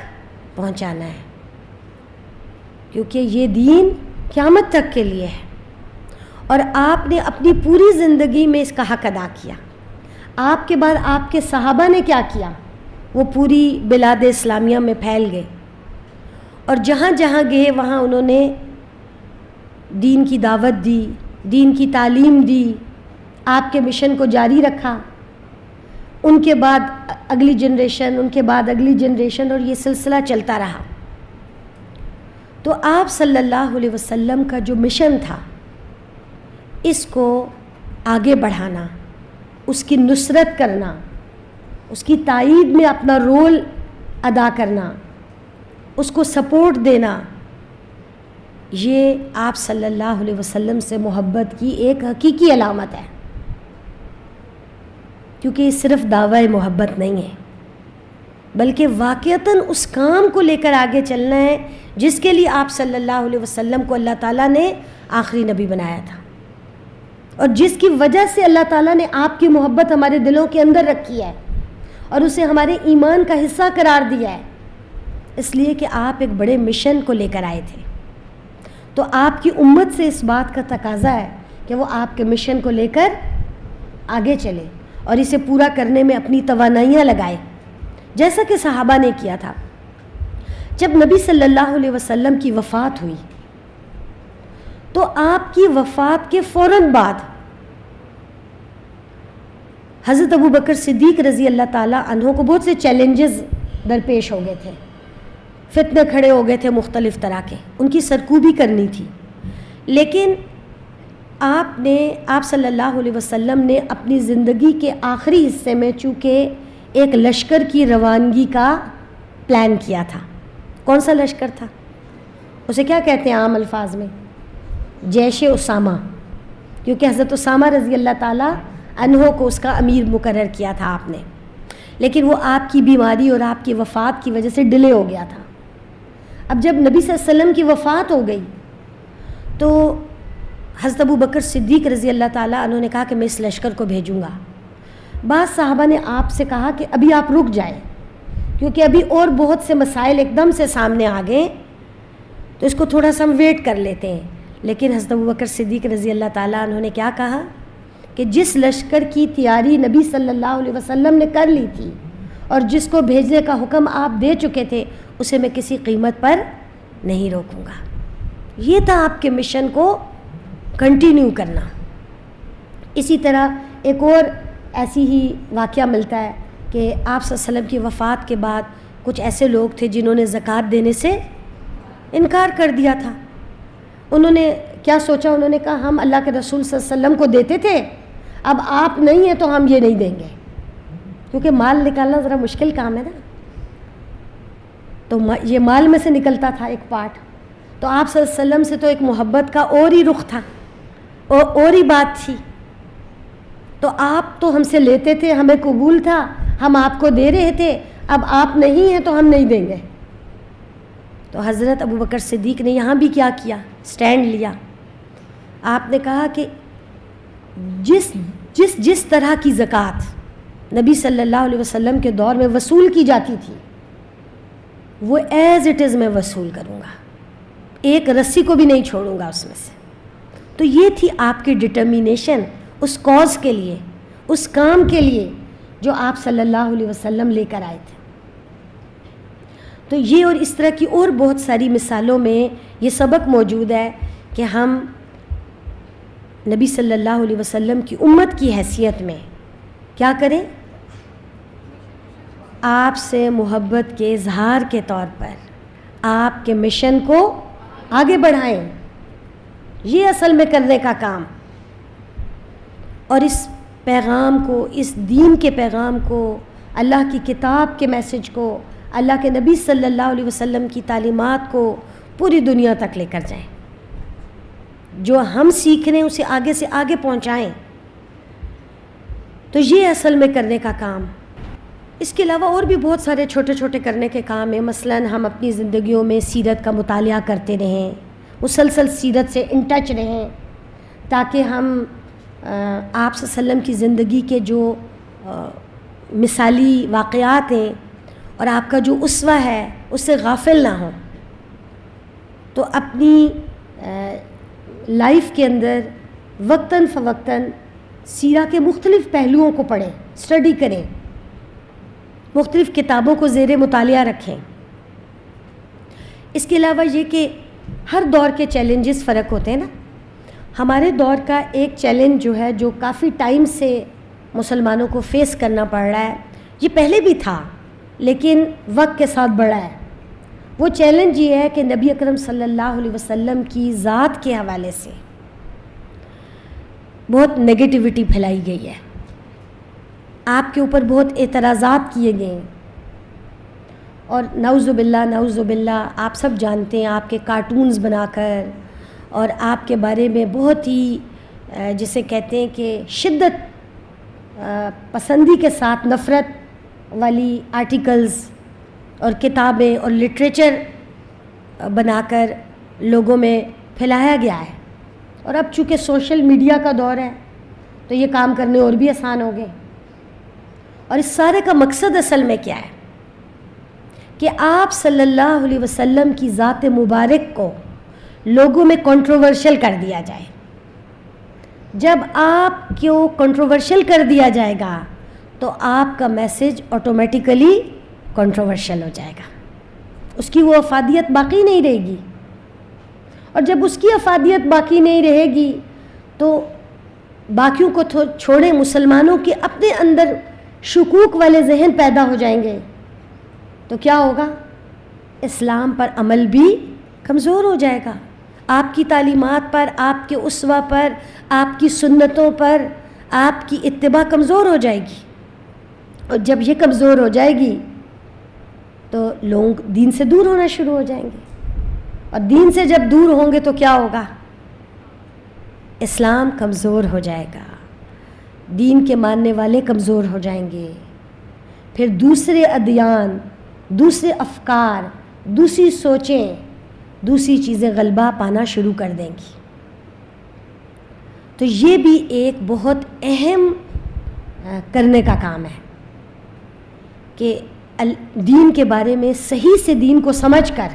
پہنچانا ہے, کیونکہ یہ دین قیامت تک کے لیے ہے. اور آپ نے اپنی پوری زندگی میں اس کا حق ادا کیا. آپ کے بعد آپ کے صحابہ نے کیا کیا, وہ پوری بلاد اسلامیہ میں پھیل گئے, اور جہاں جہاں گئے وہاں انہوں نے دین کی دعوت دی, دین کی تعلیم دی, آپ کے مشن کو جاری رکھا. ان کے بعد اگلی جنریشن, ان کے بعد اگلی جنریشن, اور یہ سلسلہ چلتا رہا. تو آپ صلی اللہ علیہ وسلم کا جو مشن تھا اس کو آگے بڑھانا, اس کی نصرت کرنا, اس کی تائید میں اپنا رول ادا کرنا, اس کو سپورٹ دینا, یہ آپ صلی اللہ علیہ وسلم سے محبت کی ایک حقیقی علامت ہے. کیونکہ یہ صرف دعوی محبت نہیں ہے, بلکہ واقعتاً اس کام کو لے کر آگے چلنا ہے جس کے لیے آپ صلی اللہ علیہ وسلم کو اللہ تعالیٰ نے آخری نبی بنایا تھا, اور جس کی وجہ سے اللہ تعالیٰ نے آپ کی محبت ہمارے دلوں کے اندر رکھی ہے اور اسے ہمارے ایمان کا حصہ قرار دیا ہے, اس لیے کہ آپ ایک بڑے مشن کو لے کر آئے تھے. تو آپ کی امت سے اس بات کا تقاضا ہے کہ وہ آپ کے مشن کو لے کر آگے چلے اور اسے پورا کرنے میں اپنی توانائیاں لگائے, جیسا کہ صحابہ نے کیا تھا. جب نبی صلی اللہ علیہ وسلم کی وفات ہوئی تو آپ کی وفات کے فوراً بعد حضرت ابو بکر صدیق رضی اللہ تعالیٰ عنہ کو بہت سے چیلنجز درپیش ہو گئے تھے, فتنے کھڑے ہو گئے تھے مختلف طرح کے, ان کی سرکوبی کرنی تھی. لیکن آپ صلی اللہ علیہ وسلم نے اپنی زندگی کے آخری حصے میں چونکہ ایک لشکر کی روانگی کا پلان کیا تھا. کون سا لشکر تھا, اسے کیا کہتے ہیں عام الفاظ میں, جیش اسامہ, کیونکہ حضرت اسامہ رضی اللہ تعالیٰ عنہ کو اس کا امیر مقرر کیا تھا آپ نے, لیکن وہ آپ کی بیماری اور آپ کی وفات کی وجہ سے ڈیلے ہو گیا تھا. اب جب نبی صلی اللہ علیہ وسلم کی وفات ہو گئی تو حضرت ابو بکر صدیق رضی اللہ تعالیٰ عنہ نے کہا کہ میں اس لشکر کو بھیجوں گا. بعض صحابہ نے آپ سے کہا کہ ابھی آپ رک جائیں, کیونکہ ابھی اور بہت سے مسائل ایک دم سے سامنے آ گئے, تو اس کو تھوڑا سا ہم ویٹ کر لیتے ہیں. لیکن حضرت ابو بکر صدیق رضی اللہ تعالیٰ عنہ نے کیا کہا کہ جس لشکر کی تیاری نبی صلی اللہ علیہ وسلم نے کر لی تھی اور جس کو بھیجنے کا حکم آپ دے چکے تھے, اسے میں کسی قیمت پر نہیں روکوں گا. یہ تھا آپ کے مشن کو کنٹینیو کرنا. اسی طرح ایک اور ایسی ہی واقعہ ملتا ہے کہ آپ صلی اللہ علیہ وسلم کی وفات کے بعد کچھ ایسے لوگ تھے جنہوں نے زکوٰۃ دینے سے انکار کر دیا تھا. انہوں نے کیا سوچا, انہوں نے کہا ہم اللہ کے رسول صلی اللہ علیہ وسلم کو دیتے تھے, اب آپ نہیں ہیں تو ہم یہ نہیں دیں گے, کیونکہ مال نکالنا ذرا مشکل کام ہے نا. تو یہ مال میں سے نکلتا تھا ایک پارٹ. تو آپ صلی اللہ علیہ وسلم سے تو ایک محبت کا اور ہی رخ تھا اور ہی بات تھی. تو آپ تو ہم سے لیتے تھے, ہمیں قبول تھا, ہم آپ کو دے رہے تھے, اب آپ نہیں ہیں تو ہم نہیں دیں گے. تو حضرت ابو بکر صدیق نے یہاں بھی کیا کیا, سٹینڈ لیا. آپ نے کہا کہ جس طرح کی زکوٰۃ نبی صلی اللہ علیہ وسلم کے دور میں وصول کی جاتی تھی وہ ایز اٹ از میں وصول کروں گا. ایک رسی کو بھی نہیں چھوڑوں گا اس میں سے. تو یہ تھی آپ کی ڈٹرمینیشن اس کاز کے لیے, اس کام کے لیے جو آپ صلی اللہ علیہ وسلم لے کر آئے تھے. تو یہ اور اس طرح کی اور بہت ساری مثالوں میں یہ سبق موجود ہے کہ ہم نبی صلی اللہ علیہ وسلم کی امت کی حیثیت میں کیا کریں, آپ سے محبت کے اظہار کے طور پر آپ کے مشن کو آگے بڑھائیں. یہ اصل میں کرنے کا کام. اور اس پیغام کو, اس دین کے پیغام کو, اللہ کی کتاب کے میسج کو, اللہ کے نبی صلی اللہ علیہ وسلم کی تعلیمات کو پوری دنیا تک لے کر جائیں. جو ہم سیکھ رہے ہیں اسے آگے سے آگے پہنچائیں. تو یہ اصل میں کرنے کا کام. اس کے علاوہ اور بھی بہت سارے چھوٹے چھوٹے کرنے کے کام ہیں. مثلاً ہم اپنی زندگیوں میں سیرت کا مطالعہ کرتے رہیں, مسلسل سیرت سے ان ٹچ رہیں, تاکہ ہم آپ صلی اللہ علیہ وسلم کی زندگی کے جو مثالی واقعات ہیں اور آپ کا جو اسوہ ہے اس سے غافل نہ ہوں. تو اپنی لائف کے اندر وقتاً فوقتاً سیرہ کے مختلف پہلوؤں کو پڑھیں, اسٹڈی کریں, مختلف کتابوں کو زیر مطالعہ رکھیں. اس کے علاوہ یہ کہ ہر دور کے چیلنجز فرق ہوتے ہیں نا. ہمارے دور کا ایک چیلنج جو ہے, جو کافی ٹائم سے مسلمانوں کو فیس کرنا پڑ رہا ہے, یہ پہلے بھی تھا لیکن وقت کے ساتھ بڑھا ہے. وہ چیلنج یہ ہے کہ نبی اکرم صلی اللہ علیہ وسلم کی ذات کے حوالے سے بہت نگیٹیوٹی پھیلائی گئی ہے, آپ کے اوپر بہت اعتراضات کیے گئے ہیں. اور نعوذ باللہ آپ سب جانتے ہیں, آپ کے کارٹونز بنا کر اور آپ کے بارے میں بہت ہی جسے کہتے ہیں کہ شدت پسندی کے ساتھ نفرت والی آرٹیکلز اور کتابیں اور لٹریچر بنا کر لوگوں میں پھیلایا گیا ہے. اور اب چونکہ سوشل میڈیا کا دور ہے تو یہ کام کرنے اور بھی آسان ہو گئے. اور اس سارے کا مقصد اصل میں کیا ہے کہ آپ صلی اللہ علیہ وسلم کی ذات مبارک کو لوگوں میں کنٹروورشل کر دیا جائے. جب آپ کو کنٹروورشل کر دیا جائے گا تو آپ کا میسج آٹومیٹیکلی کنٹروورشل ہو جائے گا, اس کی وہ افادیت باقی نہیں رہے گی. اور جب اس کی افادیت باقی نہیں رہے گی تو باقیوں کو چھوڑیں, مسلمانوں کے اپنے اندر شکوک والے ذہن پیدا ہو جائیں گے. تو کیا ہوگا, اسلام پر عمل بھی کمزور ہو جائے گا, آپ کی تعلیمات پر, آپ کے اسوہ پر, آپ کی سنتوں پر آپ کی اتباع کمزور ہو جائے گی. اور جب یہ کمزور ہو جائے گی تو لوگ دین سے دور ہونا شروع ہو جائیں گے. اور دین سے جب دور ہوں گے تو کیا ہوگا, اسلام کمزور ہو جائے گا, دین کے ماننے والے کمزور ہو جائیں گے. پھر دوسرے ادیان, دوسرے افکار, دوسری سوچیں, دوسری چیزیں غلبہ پانا شروع کر دیں گی. تو یہ بھی ایک بہت اہم کرنے کا کام ہے کہ دین کے بارے میں صحیح سے دین کو سمجھ کر,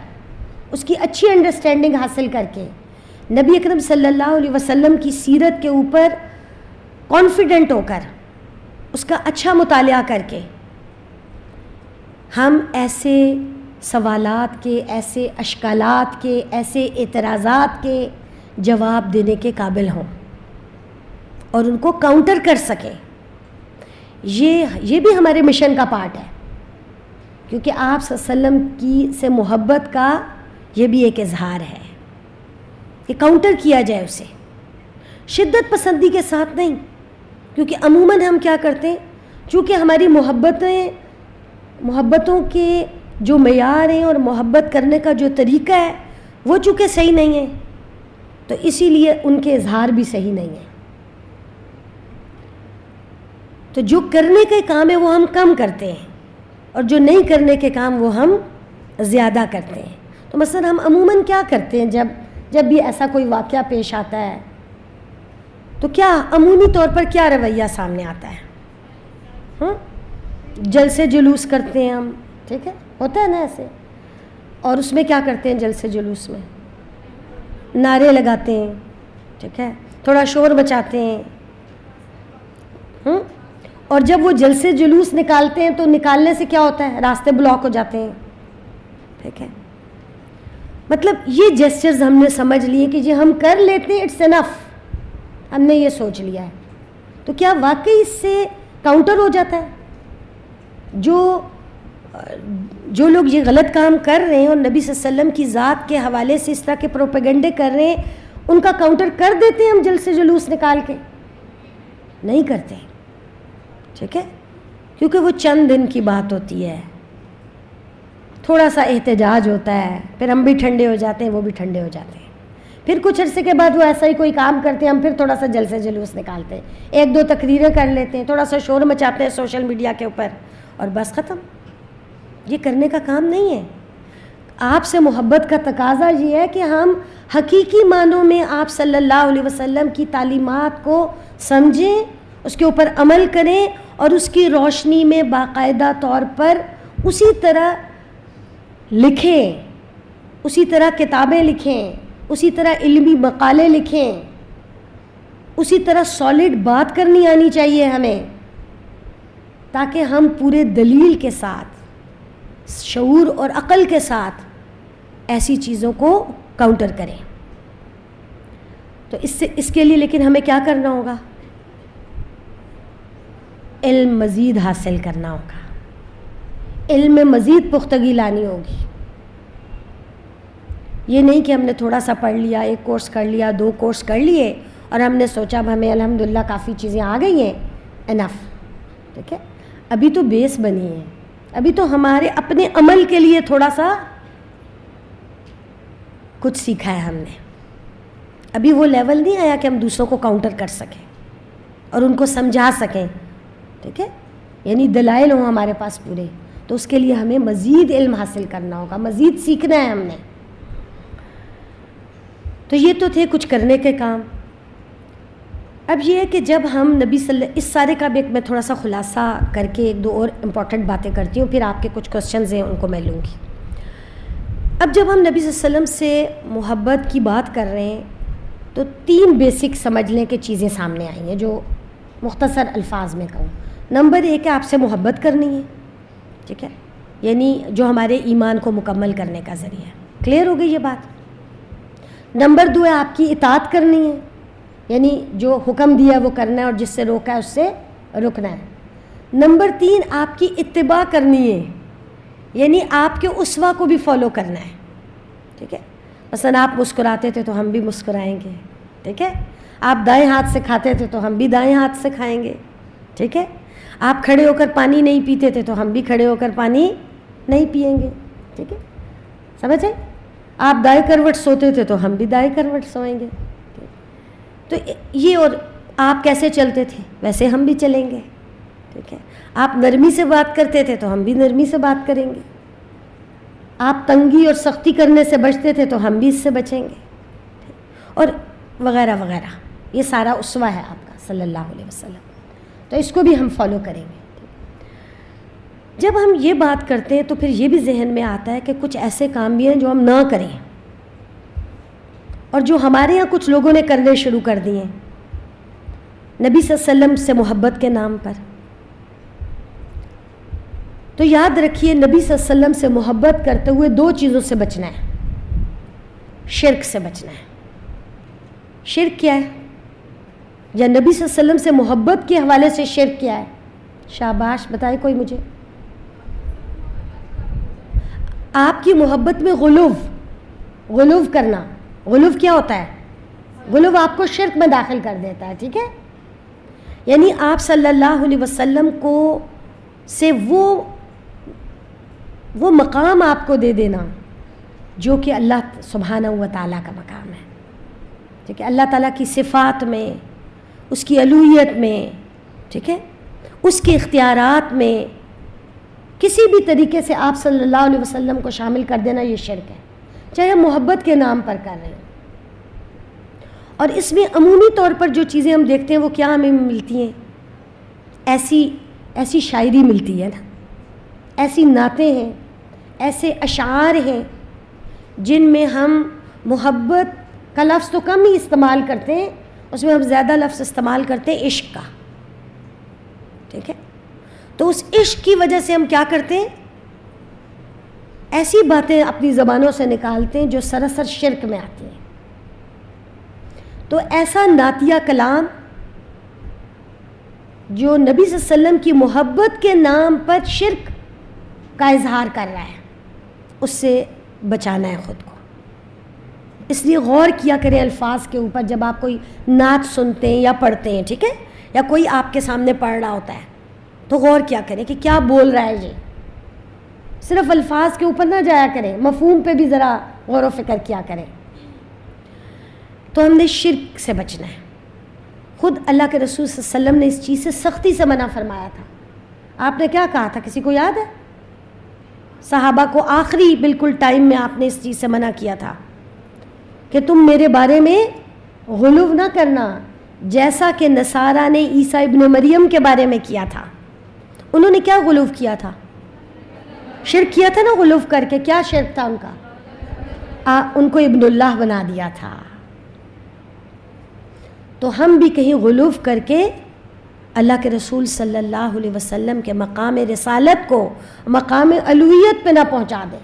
اس کی اچھی انڈرسٹینڈنگ حاصل کر کے, نبی اکرم صلی اللہ علیہ وسلم کی سیرت کے اوپر کانفیڈنٹ ہو کر, اس کا اچھا مطالعہ کر کے ہم ایسے سوالات کے, ایسے اشکالات کے, ایسے اعتراضات کے جواب دینے کے قابل ہوں اور ان کو کاؤنٹر کر سکیں. یہ بھی ہمارے مشن کا پارٹ ہے, کیونکہ آپ صلی اللہ علیہ وسلم کی سے محبت کا یہ بھی ایک اظہار ہے کہ کاؤنٹر کیا جائے اسے, شدت پسندی کے ساتھ نہیں. کیونکہ عموماً ہم کیا کرتے ہیں, چونکہ ہماری محبتوں کے جو معیار ہیں اور محبت کرنے کا جو طریقہ ہے وہ چونکہ صحیح نہیں ہے, تو اسی لیے ان کے اظہار بھی صحیح نہیں ہیں. تو جو کرنے کے کام ہے وہ ہم کم کرتے ہیں اور جو نہیں کرنے کے کام وہ ہم زیادہ کرتے ہیں. تو مثلا ہم عموماً کیا کرتے ہیں, جب بھی ایسا کوئی واقعہ پیش آتا ہے تو کیا عمومی طور پر کیا رویہ سامنے آتا ہے, جلسے جلوس کرتے ہیں ہم, ٹھیک ہے, ہوتا ہے نا ایسے. اور اس میں کیا کرتے ہیں جلسے جلوس میں, نعرے لگاتے ہیں, ٹھیک ہے, تھوڑا شور مچاتے ہیں, اور جب وہ جلسے جلوس نکالتے ہیں تو نکالنے سے کیا ہوتا ہے, راستے بلاک ہو جاتے ہیں, ٹھیک ہے. مطلب یہ جیسچرز ہم نے سمجھ لیے کہ جو ہم کر لیتے ہیں اٹس انف, ہم نے یہ سوچ لیا ہے. تو کیا واقعی اس سے کاؤنٹر ہو جاتا ہے؟ جو لوگ یہ غلط کام کر رہے ہیں اور نبی صلی اللہ علیہ وسلم کی ذات کے حوالے سے اس طرح کے پروپیگنڈے کر رہے ہیں, ان کا کاؤنٹر کر دیتے ہیں ہم جلسے جلوس نکال کے؟ نہیں کرتے, ٹھیک ہے, کیونکہ وہ چند دن کی بات ہوتی ہے, تھوڑا سا احتجاج ہوتا ہے, پھر ہم بھی ٹھنڈے ہو جاتے ہیں, وہ بھی ٹھنڈے ہو جاتے ہیں, پھر کچھ عرصے کے بعد وہ ایسا ہی کوئی کام کرتے ہیں, ہم پھر تھوڑا سا جلسے جلوس نکالتے ہیں, ایک دو تقریریں کر لیتے ہیں, تھوڑا سا شور مچاتے ہیں سوشل میڈیا کے اوپر, اور بس ختم. یہ کرنے کا کام نہیں ہے. آپ سے محبت کا تقاضا یہ ہے کہ ہم حقیقی معنوں میں آپ صلی اللہ علیہ وسلم کی تعلیمات کو سمجھیں, اس کے اوپر عمل کریں, اور اس کی روشنی میں باقاعدہ طور پر اسی طرح لکھیں, اسی طرح کتابیں لکھیں, اسی طرح علمی مقالے لکھیں, اسی طرح سالڈ بات کرنی آنی چاہیے ہمیں, تاکہ ہم پورے دلیل کے ساتھ, شعور اور عقل کے ساتھ ایسی چیزوں کو کاؤنٹر کریں. تو اس کے لیے لیکن ہمیں کیا کرنا ہوگا؟ علم مزید حاصل کرنا ہوگا, علم میں مزید پختگی لانی ہوگی. یہ نہیں کہ ہم نے تھوڑا سا پڑھ لیا, ایک کورس کر لیا, دو کورس کر لیے, اور ہم نے سوچا اب ہمیں الحمدللہ کافی چیزیں آ گئی ہیں, انف, ٹھیک ہے. ابھی تو بیس بنی ہے, ابھی تو ہمارے اپنے عمل کے لیے تھوڑا سا کچھ سیکھا ہے ہم نے. ابھی وہ لیول نہیں آیا کہ ہم دوسروں کو کاؤنٹر کر سکیں اور ان کو سمجھا سکیں, ٹھیک ہے, یعنی دلائل ہوں ہمارے پاس پورے. تو اس کے لیے ہمیں مزید علم حاصل کرنا ہوگا, مزید سیکھنا ہے ہم نے. تو یہ تو تھے کچھ کرنے کے کام. اب یہ ہے کہ جب ہم نبی اس سارے کا بھی میں تھوڑا سا خلاصہ کر کے ایک دو اور امپورٹنٹ باتیں کرتی ہوں, پھر آپ کے کچھ کوسچنز ہیں ان کو میں لوں گی. اب جب ہم نبی صلی اللہ علیہ وسلم سے محبت کی بات کر رہے ہیں تو 3 بیسک سمجھ لیں کہ چیزیں سامنے آئی ہیں جو مختصر الفاظ میں کہوں. نمبر 1 ہے آپ سے محبت کرنی ہے, ٹھیک ہے, یعنی جو ہمارے ایمان کو مکمل کرنے کا ذریعہ ہے. کلیئر ہو گئی یہ بات. نمبر 2 ہے آپ کی اطاعت کرنی ہے, یعنی جو حکم دیا وہ کرنا ہے اور جس سے روکا ہے اس سے رکنا ہے. نمبر 3 آپ کی اتباع کرنی ہے, یعنی آپ کے اسوہ کو بھی فالو کرنا ہے, ٹھیک ہے. مثلا آپ مسکراتے تھے تو ہم بھی مسکرائیں گے, ٹھیک ہے. آپ دائیں ہاتھ سے کھاتے تھے تو ہم بھی دائیں ہاتھ سے کھائیں گے, ٹھیک ہے. آپ کھڑے ہو کر پانی نہیں پیتے تھے تو ہم بھی کھڑے ہو کر پانی نہیں پئیں گے, ٹھیک ہے. سمجھ آئی؟ آپ دائیں کروٹ سوتے تھے تو ہم بھی دائیں کروٹ سوئیں گے. تو یہ, اور آپ کیسے چلتے تھے ویسے ہم بھی چلیں گے, ٹھیک ہے. آپ نرمی سے بات کرتے تھے تو ہم بھی نرمی سے بات کریں گے. آپ تنگی اور سختی کرنے سے بچتے تھے تو ہم بھی اس سے بچیں گے, اور وغیرہ وغیرہ. یہ سارا اسوہ ہے آپ کا صلی اللہ علیہ وسلم, تو اس کو بھی ہم فالو کریں گے. جب ہم یہ بات کرتے ہیں تو پھر یہ بھی ذہن میں آتا ہے کہ کچھ ایسے کام بھی ہیں جو ہم نہ کریں, اور جو ہمارے یہاں کچھ لوگوں نے کرنے شروع کر دیے نبی صلی اللہ علیہ وسلم سے محبت کے نام پر. تو یاد رکھیے نبی صلی اللہ علیہ وسلم سے محبت کرتے ہوئے 2 چیزوں سے بچنا ہے. شرک سے بچنا ہے. شرک کیا ہے؟ یا نبی صلی اللہ علیہ وسلم سے محبت کے حوالے سے شرک کیا ہے؟ شاباش, بتائے کوئی مجھے. آپ کی محبت میں غلو کرنا. غلو کیا ہوتا ہے؟ غلو آپ کو شرک میں داخل کر دیتا ہے, ٹھیک ہے. یعنی آپ صلی اللہ علیہ وسلم کو سے وہ مقام آپ کو دے دینا جو کہ اللہ سبحانہ و تعالیٰ کا مقام ہے, ٹھیک ہے. اللہ تعالیٰ کی صفات میں, اس کی الوہیت میں, ٹھیک ہے, اس کے اختیارات میں کسی بھی طریقے سے آپ صلی اللہ علیہ وسلم کو شامل کر دینا یہ شرک ہے, چاہے ہم محبت کے نام پر کر رہے ہیں. اور اس میں عمومی طور پر جو چیزیں ہم دیکھتے ہیں وہ کیا ہمیں ملتی ہیں؟ ایسی شاعری ملتی ہے نا, ایسی نعتیں ہیں, ایسے اشعار ہیں جن میں ہم محبت کا لفظ تو کم ہی استعمال کرتے ہیں، اس میں ہم زیادہ لفظ استعمال کرتے ہیں عشق کا، ٹھیک ہے؟ تو اس عشق کی وجہ سے ہم کیا کرتے ہیں، ایسی باتیں اپنی زبانوں سے نکالتے ہیں جو سراسر شرک میں آتی ہیں. تو ایسا نعتیہ کلام جو نبی صلی اللہ علیہ وسلم کی محبت کے نام پر شرک کا اظہار کر رہا ہے، اس سے بچانا ہے خود کو. اس لیے غور کیا کریں الفاظ کے اوپر جب آپ کوئی نعت سنتے ہیں یا پڑھتے ہیں، ٹھیک ہے، یا کوئی آپ کے سامنے پڑھ رہا ہوتا ہے تو غور کیا کریں کہ کیا بول رہا ہے یہ. صرف الفاظ کے اوپر نہ جایا کریں، مفہوم پہ بھی ذرا غور و فکر کیا کریں. تو ہم نے شرک سے بچنا ہے. خود اللہ کے رسول صلی اللہ علیہ وسلم نے اس چیز سے سختی سے منع فرمایا تھا. آپ نے کیا کہا تھا، کسی کو یاد ہے؟ صحابہ کو آخری بالکل ٹائم میں آپ نے اس چیز سے منع کیا تھا کہ تم میرے بارے میں غلو نہ کرنا جیسا کہ نصارہ نے عیسیٰ ابن مریم کے بارے میں کیا تھا. انہوں نے کیا غلو کیا تھا؟ شرک کیا تھا نا غلو کر کے. کیا شرک تھا ان کا؟ ان کو ابن اللہ بنا دیا تھا. تو ہم بھی کہیں غلو کر کے اللہ کے رسول صلی اللہ علیہ وسلم کے مقام رسالت کو مقام الوہیت پہ نہ پہنچا دیں.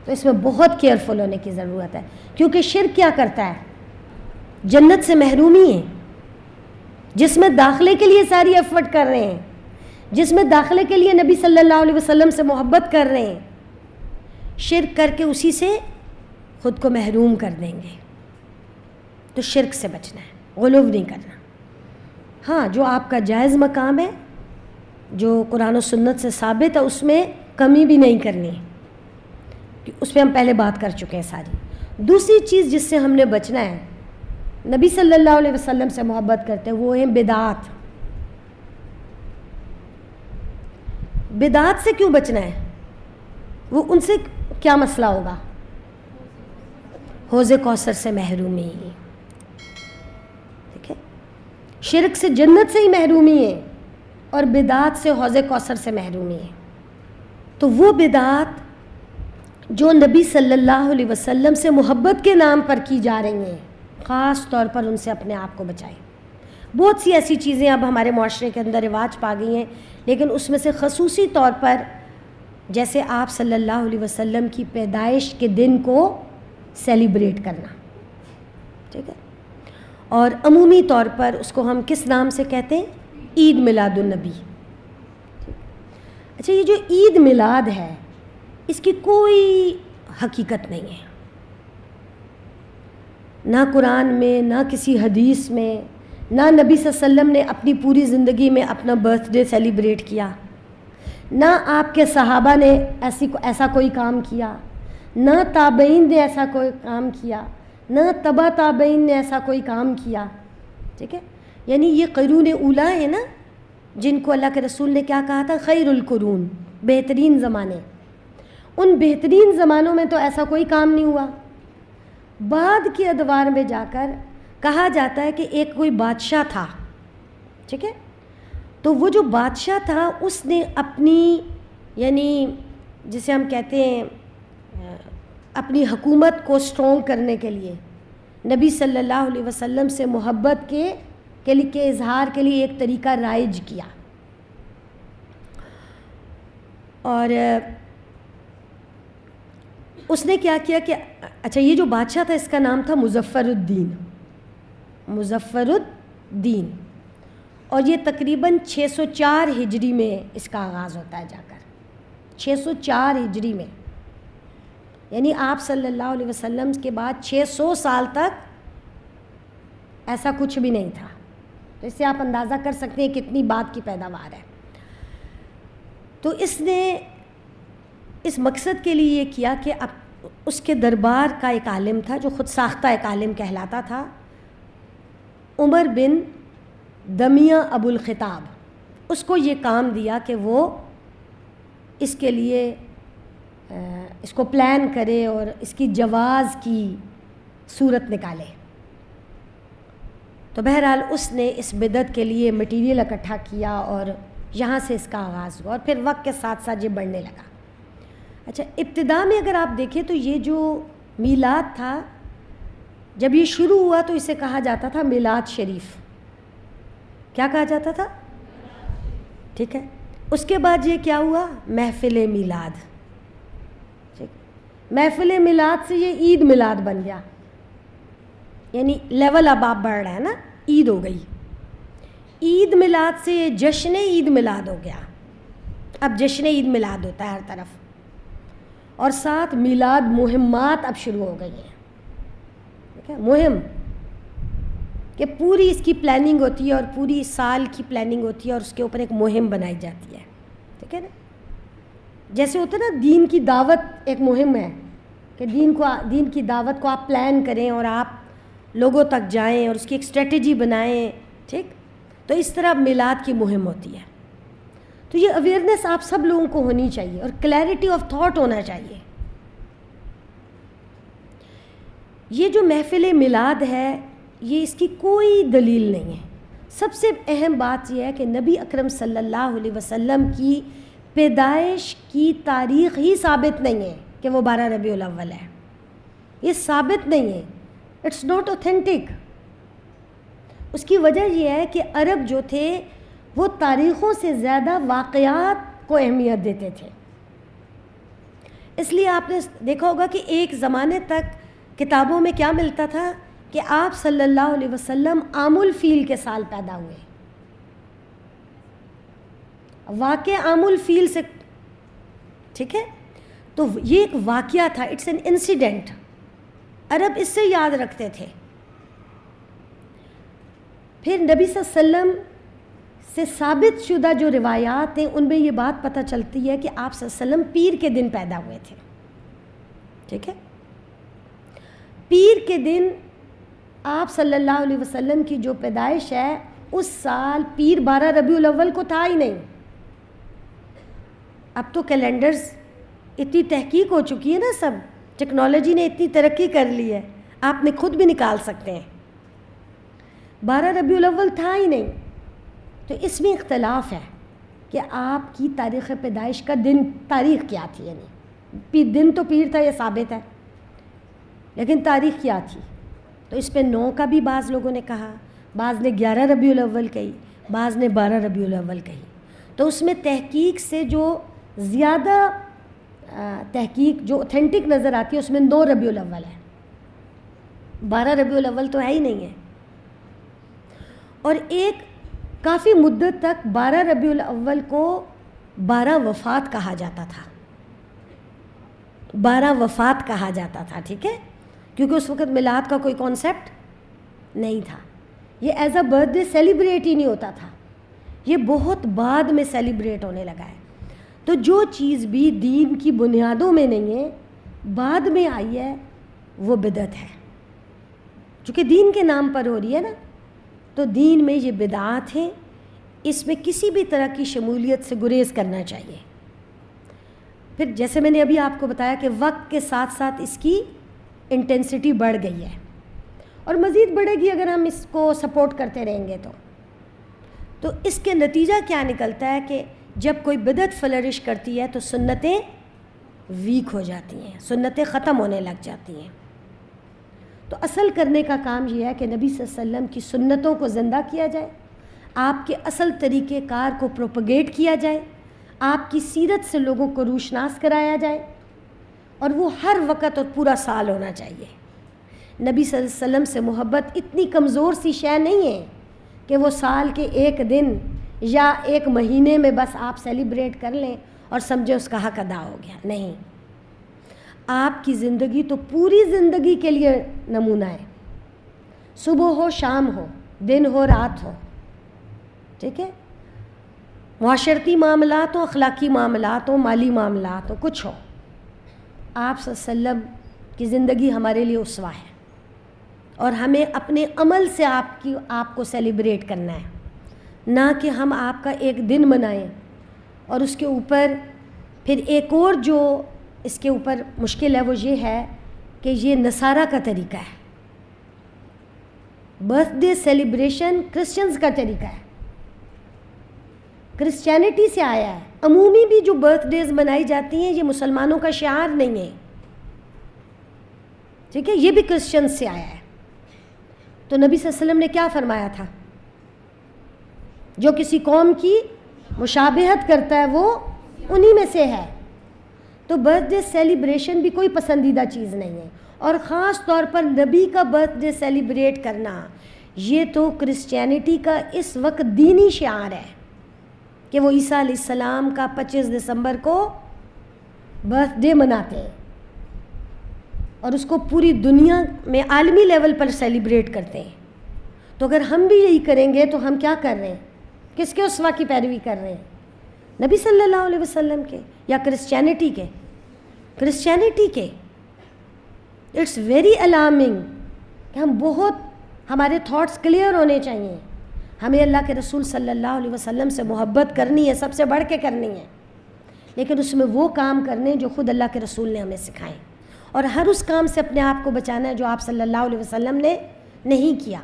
تو اس میں بہت کیئرفل ہونے کی ضرورت ہے، کیونکہ شرک کیا کرتا ہے؟ جنت سے محرومی ہے، جس میں داخلے کے لیے ساری ایفرٹ کر رہے ہیں، جس میں داخلے کے لیے نبی صلی اللہ علیہ وسلم سے محبت کر رہے ہیں، شرک کر کے اسی سے خود کو محروم کر دیں گے. تو شرک سے بچنا ہے، غلو نہیں کرنا. ہاں، جو آپ کا جائز مقام ہے، جو قرآن و سنت سے ثابت ہے، اس میں کمی بھی نہیں کرنی ہے، اس پہ ہم پہلے بات کر چکے ہیں ساری. دوسری چیز جس سے ہم نے بچنا ہے، نبی صلی اللہ علیہ وسلم سے محبت کرتے ہیں، وہ ہیں بدعات. بدعات سے کیوں بچنا ہے؟ وہ ان سے کیا مسئلہ ہوگا؟ حوض کوثر سے محرومی. ٹھیک ہے، شرک سے جنت سے ہی محرومی ہے اور بدعات سے حوض کوثر سے محرومی ہے. تو وہ بدعات جو نبی صلی اللہ علیہ وسلم سے محبت کے نام پر کی جا رہی ہیں، خاص طور پر ان سے اپنے آپ کو بچائیں. بہت سی ایسی چیزیں اب ہمارے معاشرے کے اندر رواج پا گئی ہیں، لیکن اس میں سے خصوصی طور پر جیسے آپ صلی اللہ علیہ وسلم کی پیدائش کے دن کو سیلیبریٹ کرنا، ٹھیک ہے، اور عمومی طور پر اس کو ہم کس نام سے کہتے ہیں؟ عید میلاد النبی. اچھا، یہ جو عید میلاد ہے اس کی کوئی حقیقت نہیں ہے، نہ قرآن میں، نہ کسی حدیث میں، نہ نبی صلی اللہ علیہ وسلم نے اپنی پوری زندگی میں اپنا برتھ ڈے سیلیبریٹ کیا، نہ آپ کے صحابہ نے ایسا کوئی کام کیا، نہ تابعین نے ایسا کوئی کام کیا، نہ تبع تابعین نے ایسا کوئی کام کیا. ٹھیک ہے، یعنی یہ قرون اولیٰ ہے نا، جن کو اللہ کے رسول نے کیا کہا تھا؟ خیر القرون، بہترین زمانے. ان بہترین زمانوں میں تو ایسا کوئی کام نہیں ہوا. بعد کے ادوار میں جا کر کہا جاتا ہے کہ ایک کوئی بادشاہ تھا، ٹھیک ہے، تو وہ جو بادشاہ تھا اس نے اپنی، یعنی جسے ہم کہتے ہیں اپنی حکومت کو اسٹرانگ کرنے کے لیے نبی صلی اللہ علیہ وسلم سے محبت کے اظہار کے لیے ایک طریقہ رائج کیا. اور اس نے کیا کیا کہ اچھا، یہ جو بادشاہ تھا اس کا نام تھا مظفر الدین، اور یہ تقریباً 604 ہجری میں اس کا آغاز ہوتا ہے جا کر. 604 ہجری میں، یعنی آپ صلی اللہ علیہ وسلم کے بعد 600 سال تک ایسا کچھ بھی نہیں تھا. تو اس سے آپ اندازہ کر سکتے ہیں کتنی بات کی پیداوار ہے. تو اس نے اس مقصد کے لیے یہ کیا کہ اب اس کے دربار کا ایک عالم تھا جو خود ساختہ ایک عالم کہلاتا تھا، عمر بن دمیہ ابو الخطاب. اس کو یہ کام دیا کہ وہ اس کے لیے اس کو پلان کرے اور اس کی جواز کی صورت نکالے. تو بہرحال اس نے اس بدعت کے لیے مٹیریل اکٹھا کیا اور یہاں سے اس کا آغاز ہوا اور پھر وقت کے ساتھ ساتھ یہ بڑھنے لگا. اچھا، ابتدا میں اگر آپ دیکھیں تو یہ جو میلاد تھا جب یہ شروع ہوا تو اسے کہا جاتا تھا میلاد شریف. کیا کہا جاتا تھا؟ ٹھیک ہے. اس کے بعد یہ کیا ہوا؟ محفل میلاد. محفل میلاد سے یہ عید میلاد بن گیا. یعنی لیول اب آپ بڑھ رہے ہیں نا, عید ہو گئی. عید میلاد سے یہ جشن عید میلاد ہو گیا. اب جشن عید میلاد ہوتا ہے ہر طرف, اور ساتھ میلاد مہمات اب شروع ہو گئی ہیں. ٹھیک ہے, مہم کہ پوری اس کی پلاننگ ہوتی ہے اور پوری سال کی پلاننگ ہوتی ہے اور اس کے اوپر ایک مہم بنائی جاتی ہے. ٹھیک ہے نا, جیسے ہوتا ہے نا دین کی دعوت ایک مہم ہے کہ دین کی دعوت کو آپ پلان کریں اور آپ لوگوں تک جائیں اور اس کی ایک اسٹریٹجی بنائیں. ٹھیک, تو اس طرح میلاد کی مہم ہوتی ہے. تو یہ اویئرنیس آپ سب لوگوں کو ہونی چاہیے اور کلیئرٹی آف تھاٹ ہونا چاہیے. یہ جو محفل میلاد ہے یہ اس کی کوئی دلیل نہیں ہے. سب سے اہم بات یہ ہے کہ نبی اکرم صلی اللہ علیہ وسلم کی پیدائش کی تاریخ ہی ثابت نہیں ہے کہ وہ 12 ربیع الاول ہے. یہ ثابت نہیں ہے, اٹس ناٹ اوتھینٹک. اس کی وجہ یہ ہے کہ عرب جو تھے وہ تاریخوں سے زیادہ واقعات کو اہمیت دیتے تھے. اس لیے آپ نے دیکھا ہوگا کہ ایک زمانے تک کتابوں میں کیا ملتا تھا کہ آپ صلی اللہ علیہ وسلم عام الفیل کے سال پیدا ہوئے. واقع عام الفیل سے, ٹھیک ہے, تو یہ ایک واقعہ تھا, اٹس این انسیڈنٹ. عرب اس سے یاد رکھتے تھے. پھر نبی صلی اللہ علیہ وسلم سے ثابت شدہ جو روایات ہیں ان میں یہ بات پتہ چلتی ہے کہ آپ صلی اللہ علیہ وسلم پیر کے دن پیدا ہوئے تھے. ٹھیک ہے, پیر کے دن آپ صلی اللہ علیہ وسلم کی جو پیدائش ہے اس سال پیر 12 ربیع الاول کو تھا ہی نہیں. اب تو کیلنڈرز اتنی تحقیق ہو چکی ہے نا, سب ٹیکنالوجی نے اتنی ترقی کر لی ہے, آپ نے خود بھی نکال سکتے ہیں. 12 ربیع الاول تھا ہی نہیں. تو اس میں اختلاف ہے کہ آپ کی تاریخ پیدائش کا دن تاریخ کیا تھی. یعنی دن تو پیر تھا یہ ثابت ہے, لیکن تاریخ کیا تھی. تو اس پہ 9 کا بھی بعض لوگوں نے کہا, بعض نے 11 ربیع الاول کہی, بعض نے 12 ربیع الاول کہی. تو اس میں تحقیق سے جو زیادہ تحقیق جو اوتھینٹک نظر آتی ہے اس میں 9 ربیع الاول ہے, 12 ربیع الاول تو ہے ہی نہیں ہے. اور ایک کافی مدت تک 12 ربیع الاول کو 12 وفات کہا جاتا تھا. 12 وفات کہا جاتا تھا. ٹھیک ہے, کیونکہ اس وقت میلاد کا کوئی کانسیپٹ نہیں تھا. یہ as a birthday celebrate ہی نہیں ہوتا تھا, یہ بہت بعد میں سیلیبریٹ ہونے لگا ہے. تو جو چیز بھی دین کی بنیادوں میں نہیں ہے, بعد میں آئی ہے, وہ بدعت ہے. چونکہ دین کے نام پر ہو رہی ہے نا, تو دین میں یہ بدعات ہیں, اس میں کسی بھی طرح کی شمولیت سے گریز کرنا چاہیے. پھر جیسے میں نے ابھی آپ کو بتایا کہ وقت کے ساتھ ساتھ اس کی انٹینسٹی بڑھ گئی ہے اور مزید بڑھے گی اگر ہم اس کو سپورٹ کرتے رہیں گے. تو اس کے نتیجہ کیا نکلتا ہے کہ جب کوئی بدعت فلرش کرتی ہے تو سنتیں ویک ہو جاتی ہیں, سنتیں ختم ہونے لگ جاتی ہیں. تو اصل کرنے کا کام یہ ہے کہ نبی صلی اللہ علیہ وسلم کی سنتوں کو زندہ کیا جائے, آپ کے اصل طریقہ کار کو پروپگیٹ کیا جائے, آپ کی سیرت سے لوگوں کو روشناس کرایا جائے, اور وہ ہر وقت اور پورا سال ہونا چاہیے. نبی صلی اللہ علیہ وسلم سے محبت اتنی کمزور سی شے نہیں ہے کہ وہ سال کے ایک دن یا ایک مہینے میں بس آپ سیلیبریٹ کر لیں اور سمجھیں اس کا حق ادا ہو گیا. نہیں, آپ کی زندگی تو پوری زندگی کے لیے نمونہ ہے, صبح ہو شام ہو, دن ہو رات ہو. ٹھیک ہے, معاشرتی معاملات ہوں, اخلاقی معاملات ہوں, مالی معاملات ہوں, کچھ ہو, آپ صلی اللہ علیہ وسلم کی زندگی ہمارے لیے اسوہ ہے, اور ہمیں اپنے عمل سے آپ کو سیلیبریٹ کرنا ہے, نہ کہ ہم آپ کا ایک دن منائیں. اور اس کے اوپر پھر ایک اور جو اس کے اوپر مشکل ہے وہ یہ ہے کہ یہ نصارہ کا طریقہ ہے. برتھ ڈے سیلیبریشن کرسچنز کا طریقہ ہے, کرسچینٹی سے آیا ہے. عمومی بھی جو برتھ ڈیز منائی جاتی ہیں یہ مسلمانوں کا شعار نہیں ہے. ٹھیک ہے, یہ بھی کرسچنز سے آیا ہے. تو نبی صلی اللہ علیہ وسلم نے کیا فرمایا تھا؟ جو کسی قوم کی مشابہت کرتا ہے وہ انہی میں سے ہے. تو برتھ ڈے سیلیبریشن بھی کوئی پسندیدہ چیز نہیں ہے، اور خاص طور پر نبی کا برتھ ڈے سیلیبریٹ کرنا یہ تو کرسچینٹی کا اس وقت دینی شعار ہے کہ وہ عیسیٰ علیہ السلام کا 25 دسمبر کو برتھ ڈے مناتے ہیں اور اس کو پوری دنیا میں عالمی لیول پر سیلیبریٹ کرتے ہیں. تو اگر ہم بھی یہی کریں گے تو ہم کیا کر رہے ہیں؟ کس کے اسوہ کی پیروی کر رہے ہیں؟ نبی صلی اللہ علیہ وسلم کے یا کرسچینٹی کے؟ کرسچینٹی کے. اٹس ویری الارمنگ کہ ہمارے تھاٹس کلیئر ہونے چاہیے. ہمیں اللہ کے رسول صلی اللہ علیہ وسلم سے محبت کرنی ہے، سب سے بڑھ کے کرنی ہے، لیکن اس میں وہ کام کرنے جو خود اللہ کے رسول نے ہمیں سکھائے، اور ہر اس کام سے اپنے آپ کو بچانا ہے جو آپ صلی اللہ علیہ وسلم نے نہیں کیا.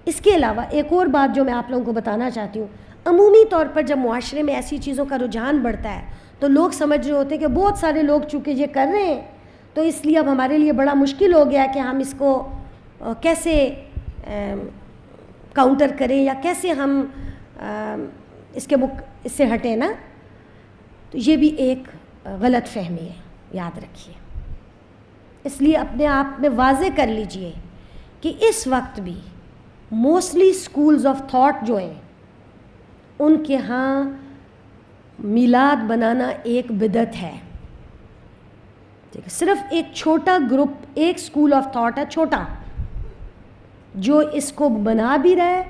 اس کے علاوہ ایک اور بات جو میں آپ لوگوں کو بتانا چاہتی ہوں، عمومی طور پر جب معاشرے میں ایسی چیزوں کا رجحان بڑھتا ہے تو لوگ سمجھ رہے ہوتے ہیں کہ بہت سارے لوگ چونکہ یہ کر رہے ہیں تو اس لیے اب ہمارے لیے بڑا مشکل ہو گیا کہ ہم اس کو کیسے کاؤنٹر کریں یا کیسے ہم اس سے ہٹیں نا. تو یہ بھی ایک غلط فہمی ہے، یاد رکھیے. اس لیے اپنے آپ میں واضح کر لیجئے کہ اس وقت بھی موسٹلی اسکولز آف تھاٹ جو ہیں ان کے ہاں میلاد بنانا ایک بدعت ہے. ٹھیک ہے، صرف ایک چھوٹا گروپ، ایک اسکول آف تھاٹ ہے چھوٹا، جو اس کو بنا بھی رہا ہے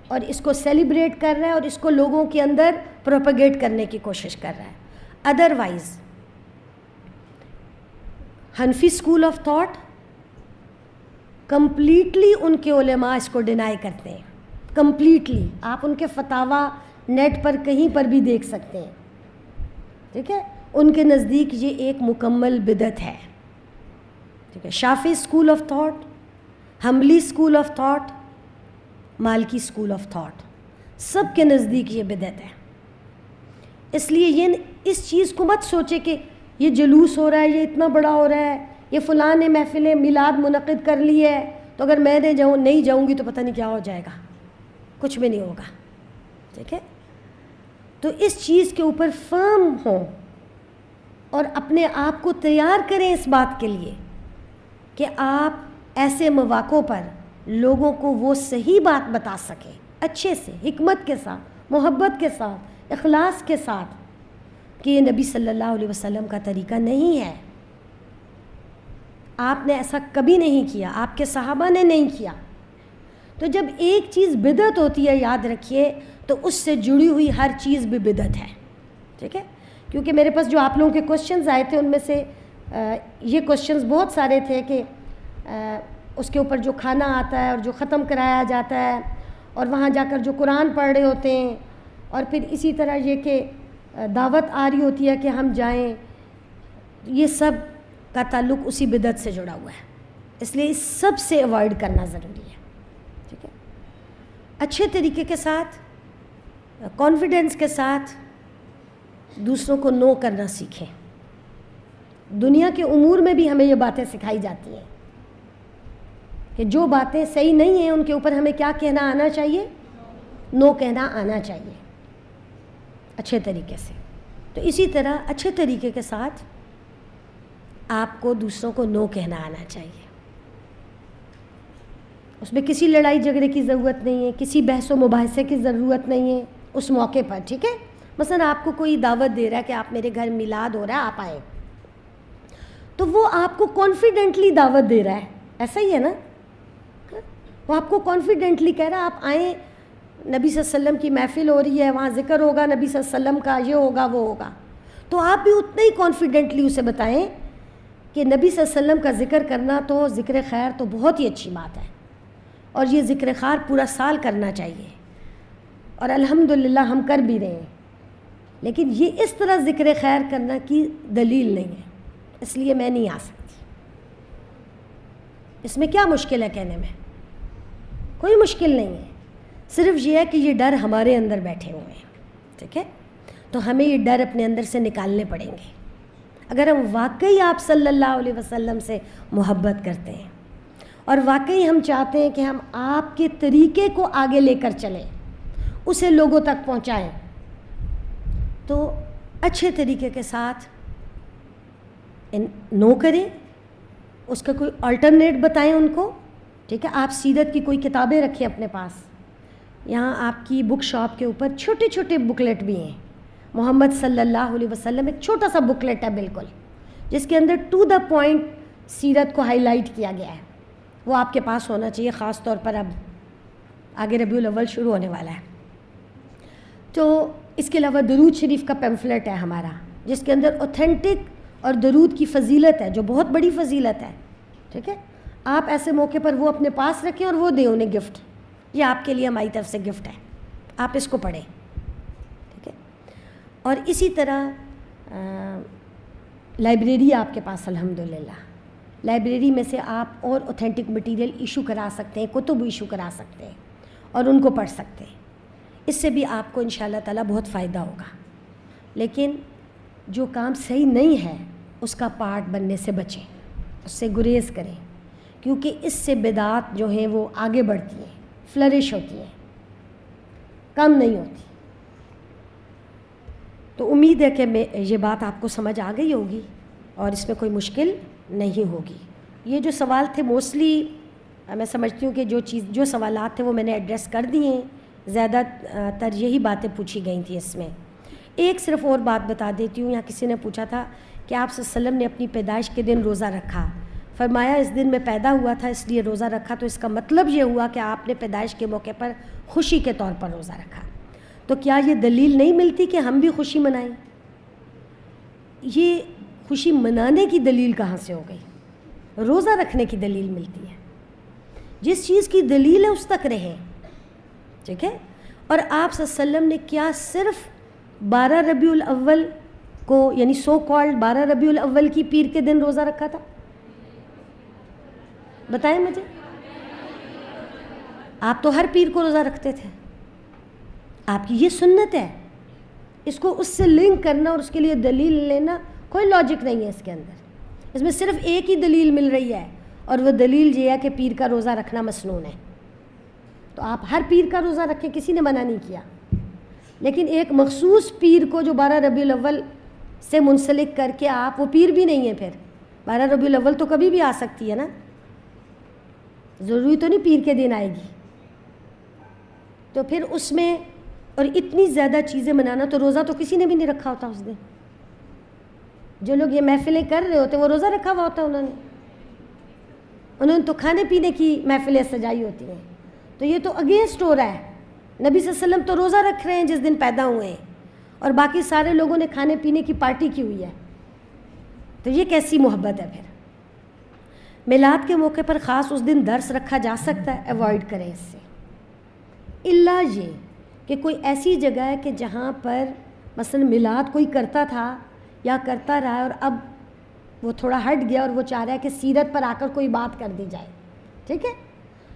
اور اس کو سیلیبریٹ کر رہا ہے اور اس کو لوگوں کے اندر پروپیگیٹ کرنے کی کوشش کر رہا ہے. Otherwise Hanafi school of thought completely ان کے علماء اس کو ڈینائی کرتے ہیں، کمپلیٹلی. آپ ان کے فتاویٰ نیٹ پر کہیں پر بھی دیکھ سکتے ہیں. ٹھیک ہے، ان کے نزدیک یہ ایک مکمل بدعت ہے. ٹھیک ہے، Shafi'i school of thought, Hanbali school of thought, Maliki school of thought, سب کے نزدیک یہ بدعت ہے. اس لیے اس چیز کو مت سوچے کہ یہ جلوس ہو رہا ہے، یہ اتنا بڑا ہو رہا ہے، یہ فلاں نے محفل میلاد منعقد کر لی ہے تو اگر میں نہیں جاؤں گی تو پتہ نہیں کیا ہو جائے گا. کچھ بھی نہیں ہوگا. ٹھیک ہے، تو اس چیز کے اوپر فرم ہوں اور اپنے آپ کو تیار کریں اس بات کے لیے کہ آپ ایسے مواقعوں پر لوگوں کو وہ صحیح بات بتا سکیں، اچھے سے، حکمت کے ساتھ، محبت کے ساتھ، اخلاص کے ساتھ، کہ یہ نبی صلی اللہ علیہ وسلم کا طریقہ نہیں ہے. آپ نے ایسا کبھی نہیں کیا، آپ کے صحابہ نے نہیں کیا. تو جب ایک چیز بدعت ہوتی ہے، یاد رکھیے، تو اس سے جڑی ہوئی ہر چیز بھی بدعت ہے. ٹھیک ہے، کیونکہ میرے پاس جو آپ لوگوں کے کوشچنز آئے تھے ان میں سے یہ کوشچنز بہت سارے تھے کہ اس کے اوپر جو کھانا آتا ہے اور جو ختم کرایا جاتا ہے اور وہاں جا کر جو قرآن پڑھ رہے ہوتے ہیں، اور پھر اسی طرح یہ کہ دعوت آ رہی ہوتی ہے کہ ہم جائیں، یہ سب کا تعلق اسی بدعت سے جڑا ہوا ہے. اس لیے اس سب سے اوائڈ کرنا ضروری ہے. ٹھیک ہے، اچھے طریقے کے ساتھ، کانفیڈنس کے ساتھ دوسروں کو نو کرنا سیکھیں. دنیا کے امور میں بھی ہمیں یہ باتیں سکھائی جاتی ہیں کہ جو باتیں صحیح نہیں ہیں ان کے اوپر ہمیں کیا کہنا آنا چاہیے؟ نو کہنا آنا چاہیے اچھے طریقے سے. تو اسی طرح اچھے طریقے کے ساتھ آپ کو دوسروں کو نو کہنا آنا چاہیے. اس میں کسی لڑائی جھگڑے کی ضرورت نہیں ہے، کسی بحث و مباحثے کی ضرورت نہیں ہے اس موقع پر. ٹھیک ہے، مثلا آپ کو کوئی دعوت دے رہا ہے کہ آپ میرے گھر میلاد ہو رہا ہے، آپ آئیں، تو وہ آپ کو کانفیڈنٹلی دعوت دے رہا ہے، ایسا ہی ہے نا؟ وہ آپ کو کانفیڈنٹلی کہہ رہا ہے آپ آئیں، نبی صلی اللہ علیہ وسلم کی محفل ہو رہی ہے، وہاں ذکر ہوگا نبی صلی اللہ علیہ وسلم کا، یہ ہوگا وہ ہوگا. تو آپ بھی اتنا ہی کانفیڈنٹلی اسے بتائیں کہ نبی صلی اللہ علیہ وسلم کا ذکر کرنا تو ذکر خیر تو بہت ہی اچھی بات ہے، اور یہ ذکر خیر پورا سال کرنا چاہیے، اور الحمدللہ ہم کر بھی رہے ہیں. لیکن یہ اس طرح ذکر خیر کرنا کی دلیل نہیں ہے، اس لیے میں نہیں آ سکتی. اس میں کیا مشکل ہے کہنے میں؟ کوئی مشکل نہیں ہے، صرف یہ ہے کہ یہ ڈر ہمارے اندر بیٹھے ہوئے ہیں. ٹھیک ہے، تو ہمیں یہ ڈر اپنے اندر سے نکالنے پڑیں گے اگر ہم واقعی آپ صلی اللہ علیہ وسلم سے محبت کرتے ہیں اور واقعی ہم چاہتے ہیں کہ ہم آپ کے طریقے کو آگے لے کر چلیں، اسے لوگوں تک پہنچائیں، تو اچھے طریقے کے ساتھ نو کریں، اس کا کوئی آلٹرنیٹ بتائیں ان کو. ٹھیک ہے، آپ سیرت کی کوئی کتابیں رکھیں اپنے پاس. یہاں آپ کی بک شاپ کے اوپر چھوٹے چھوٹے بکلیٹ بھی ہیں. محمد صلی اللہ علیہ وسلم ایک چھوٹا سا بکلیٹ ہے بالکل، جس کے اندر ٹو دا پوائنٹ سیرت کو ہائی لائٹ کیا گیا ہے. وہ آپ کے پاس ہونا چاہیے، خاص طور پر اب آگے ربیع الاول شروع ہونے والا ہے. تو اس کے علاوہ درود شریف کا پیمفلیٹ ہے ہمارا، جس کے اندر اوتھینٹک اور درود کی فضیلت ہے، جو بہت بڑی فضیلت ہے. ٹھیک ہے، آپ ایسے موقع پر وہ اپنے پاس رکھیں اور وہ دیں انہیں گفٹ. یہ آپ کے لیے ہماری طرف سے گفٹ ہے، آپ اس کو پڑھیں. ٹھیک ہے، اور اسی طرح لائبریری آپ کے پاس الحمدللہ، لائبریری میں سے آپ اور اوتھینٹک مٹیریل ایشو کرا سکتے ہیں، کتب ایشو کرا سکتے ہیں اور ان کو پڑھ سکتے ہیں. اس سے بھی آپ کو انشاءاللہ تعالیٰ بہت فائدہ ہوگا. لیکن جو کام صحیح نہیں ہے اس کا پارٹ بننے سے بچیں، اس سے گریز کریں، کیونکہ اس سے بدعات جو ہیں وہ آگے بڑھتی ہیں، فلرش ہوتی ہیں، کم نہیں ہوتی. تو امید ہے کہ یہ بات آپ کو سمجھ آ گئی ہوگی اور اس میں کوئی مشکل نہیں ہوگی. یہ جو سوال تھے موسٹلی میں سمجھتی ہوں کہ جو سوالات تھے وہ میں نے ایڈریس کر دیے ہیں. زیادہ تر یہی باتیں پوچھی گئی تھیں اس میں. ایک صرف اور بات بتا دیتی ہوں. یہاں کسی نے پوچھا تھا کہ آپ صلی اللہ علیہ وسلم نے اپنی پیدائش کے دن روزہ رکھا، فرمایا اس دن میں پیدا ہوا تھا اس لیے روزہ رکھا. تو اس کا مطلب یہ ہوا کہ آپ نے پیدائش کے موقع پر خوشی کے طور پر روزہ رکھا. تو کیا یہ دلیل نہیں ملتی کہ ہم بھی خوشی منائیں؟ یہ خوشی منانے کی دلیل کہاں سے ہو گئی؟ روزہ رکھنے کی دلیل ملتی ہے. جس چیز کی دلیل ہے اس تک رہیں. ٹھیک ہے، اور آپ صلی اللہ علیہ وسلم نے کیا صرف 12 ربیع الاول کو، یعنی سو کالڈ 12 ربیع الاول کی پیر کے دن روزہ رکھا تھا؟ بتائیں مجھے. آپ تو ہر پیر کو روزہ رکھتے تھے. آپ کی یہ سنت ہے. اس کو اس سے لنک کرنا اور اس کے لیے دلیل لینا کوئی لاجک نہیں ہے اس کے اندر. اس میں صرف ایک ہی دلیل مل رہی ہے اور وہ دلیل یہ ہے کہ پیر کا روزہ رکھنا مسنون ہے. تو آپ ہر پیر کا روزہ رکھیں، کسی نے منع نہیں کیا. لیکن ایک مخصوص پیر کو جو 12 ربیع الاول سے منسلک کر کے آپ، وہ پیر بھی نہیں ہے پھر. 12 ربیع الاول تو کبھی بھی آ سکتی ہے نا، ضروری تو نہیں پیر کے دن آئے گی. تو پھر اس میں اور اتنی زیادہ چیزیں منانا، تو روزہ تو کسی نے بھی نہیں رکھا ہوتا اس دن. جو لوگ یہ محفلیں کر رہے ہوتے وہ روزہ رکھا ہوا ہوتا. انہوں نے تو کھانے پینے کی محفلیں سجائی ہوتی ہیں. تو یہ تو اگینسٹ ہو رہا ہے. نبی صلی اللہ علیہ وسلم تو روزہ رکھ رہے ہیں جس دن پیدا ہوئے ہیں، اور باقی سارے لوگوں نے کھانے پینے کی پارٹی کی ہوئی ہے. تو یہ کیسی محبت ہے پھر؟ میلاد کے موقع پر خاص اس دن درس رکھا جا سکتا ہے، ایوائڈ کریں اس سے. الا یہ کہ کوئی ایسی جگہ ہے کہ جہاں پر مثلا میلاد کوئی کرتا تھا یا کرتا رہا ہے اور اب وہ تھوڑا ہٹ گیا اور وہ چاہ رہا ہے کہ سیرت پر آ کر کوئی بات کر دی جائے. ٹھیک ہے،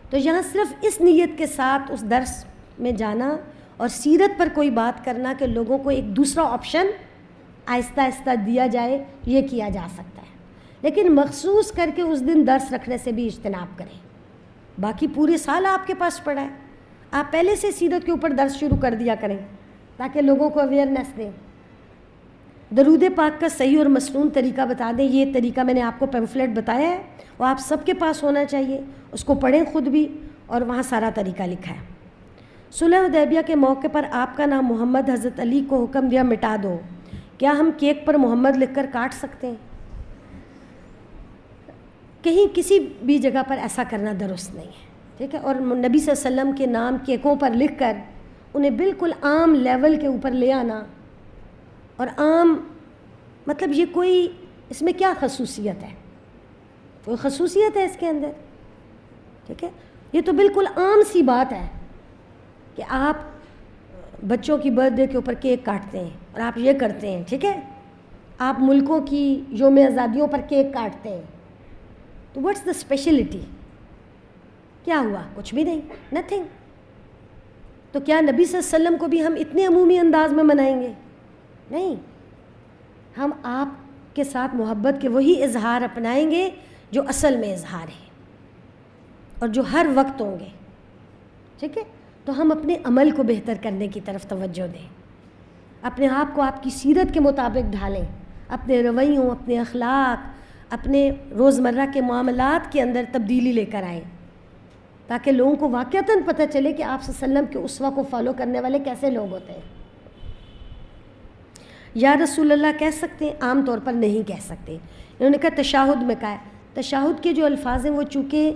تو یہاں صرف اس نیت کے ساتھ اس درس میں جانا اور سیرت پر کوئی بات کرنا کہ لوگوں کو ایک دوسرا آپشن آہستہ آہستہ دیا جائے، یہ کیا جا سکتا ہے. لیکن مخصوص کر کے اس دن درس رکھنے سے بھی اجتناب کریں. باقی پورے سال آپ کے پاس پڑا ہے، آپ پہلے سے سیرت کے اوپر درس شروع کر دیا کریں تاکہ لوگوں کو اویئرنیس دیں. درود پاک کا صحیح اور مسنون طریقہ بتا دیں. یہ طریقہ میں نے آپ کو پیمفلیٹ بتایا ہے، وہ آپ سب کے پاس ہونا چاہیے. اس کو پڑھیں خود بھی، اور وہاں سارا طریقہ لکھا ہے. صلح حدیبیہ کے موقع پر آپ کا نام محمد حضرت علی کو حکم دیا مٹا دو. کیا ہم کیک پر محمد لکھ کر کاٹ سکتے ہیں؟ کہیں کسی بھی جگہ پر ایسا کرنا درست نہیں ہے. ٹھیک ہے، اور نبی صلی اللہ علیہ وسلم کے نام کیکوں پر لکھ کر انہیں بالکل عام لیول کے اوپر لے آنا، اور عام مطلب یہ کوئی، اس میں کیا خصوصیت ہے؟ کوئی خصوصیت ہے اس کے اندر؟ ٹھیک ہے، یہ تو بالکل عام سی بات ہے کہ آپ بچوں کی برتھ ڈے کے اوپر کیک کاٹتے ہیں اور آپ یہ کرتے ہیں. ٹھیک ہے، آپ ملکوں کی یوم آزادیوں پر کیک کاٹتے ہیں. تو واٹس دا اسپیشلٹی؟ کیا ہوا؟ کچھ بھی نہیں، نتھنگ. تو کیا نبی صلی اللہ علیہ وسلم کو بھی ہم اتنے عمومی انداز میں منائیں گے؟ نہیں. ہم آپ کے ساتھ محبت کے وہی اظہار اپنائیں گے جو اصل میں اظہار ہے. اور جو ہر وقت ہوں گے. ٹھیک ہے؟ تو ہم اپنے عمل کو بہتر کرنے کی طرف توجہ دیں، اپنے آپ کو آپ کی سیرت کے مطابق ڈھالیں، اپنے رویوں، اپنے اخلاق، اپنے روزمرہ کے معاملات کے اندر تبدیلی لے کر آئیں، تاکہ لوگوں کو واقعتاً پتہ چلے کہ آپ صلی اللہ علیہ وسلم کے اسوہ کو فالو کرنے والے کیسے لوگ ہوتے ہیں. یا رسول اللہ کہہ سکتے ہیں، عام طور پر نہیں کہہ سکتے. انہوں نے کہا تشہد میں کہا ہے. تشہد کے جو الفاظ ہیں وہ چونکہ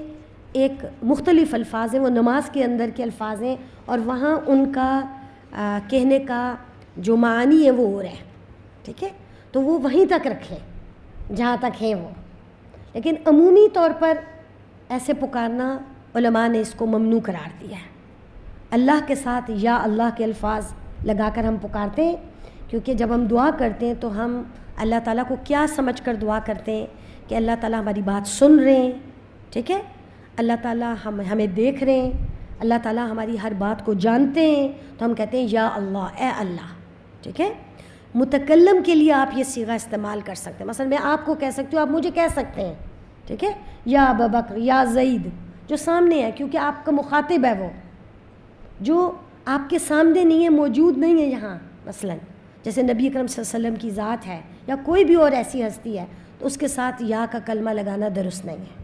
ایک مختلف الفاظ ہیں، وہ نماز کے اندر کے الفاظ ہیں، اور وہاں ان کا کہنے کا جو معنی ہے وہ ہو رہا ہے. ٹھیک ہے؟ تو وہ وہیں تک رکھیں جہاں تک ہیں وہ. لیکن عمومی طور پر ایسے پکارنا علماء نے اس کو ممنوع قرار دیا ہے. اللہ کے ساتھ یا اللہ کے الفاظ لگا کر ہم پکارتے ہیں، کیونکہ جب ہم دعا کرتے ہیں تو ہم اللہ تعالیٰ کو کیا سمجھ کر دعا کرتے ہیں کہ اللہ تعالیٰ ہماری بات سن رہے ہیں. ٹھیک ہے؟ اللہ تعالیٰ ہمیں دیکھ رہے ہیں، اللہ تعالیٰ ہماری ہر بات کو جانتے ہیں، تو ہم کہتے ہیں یا اللہ، اے اللہ. ٹھیک ہے؟ متکلم کے لیے آپ یہ صیغہ استعمال کر سکتے ہیں. مثلا میں آپ کو کہہ سکتی ہوں، آپ مجھے کہہ سکتے ہیں. ٹھیک ہے؟ یا ابا بکر، یا زید، جو سامنے ہے، کیونکہ آپ کا مخاطب ہے، وہ جو آپ کے سامنے نہیں ہے، موجود نہیں ہے یہاں. مثلا جیسے نبی اکرم صلی اللہ علیہ وسلم کی ذات ہے یا کوئی بھی اور ایسی ہستی ہے، تو اس کے ساتھ یا کا کلمہ لگانا درست نہیں ہے.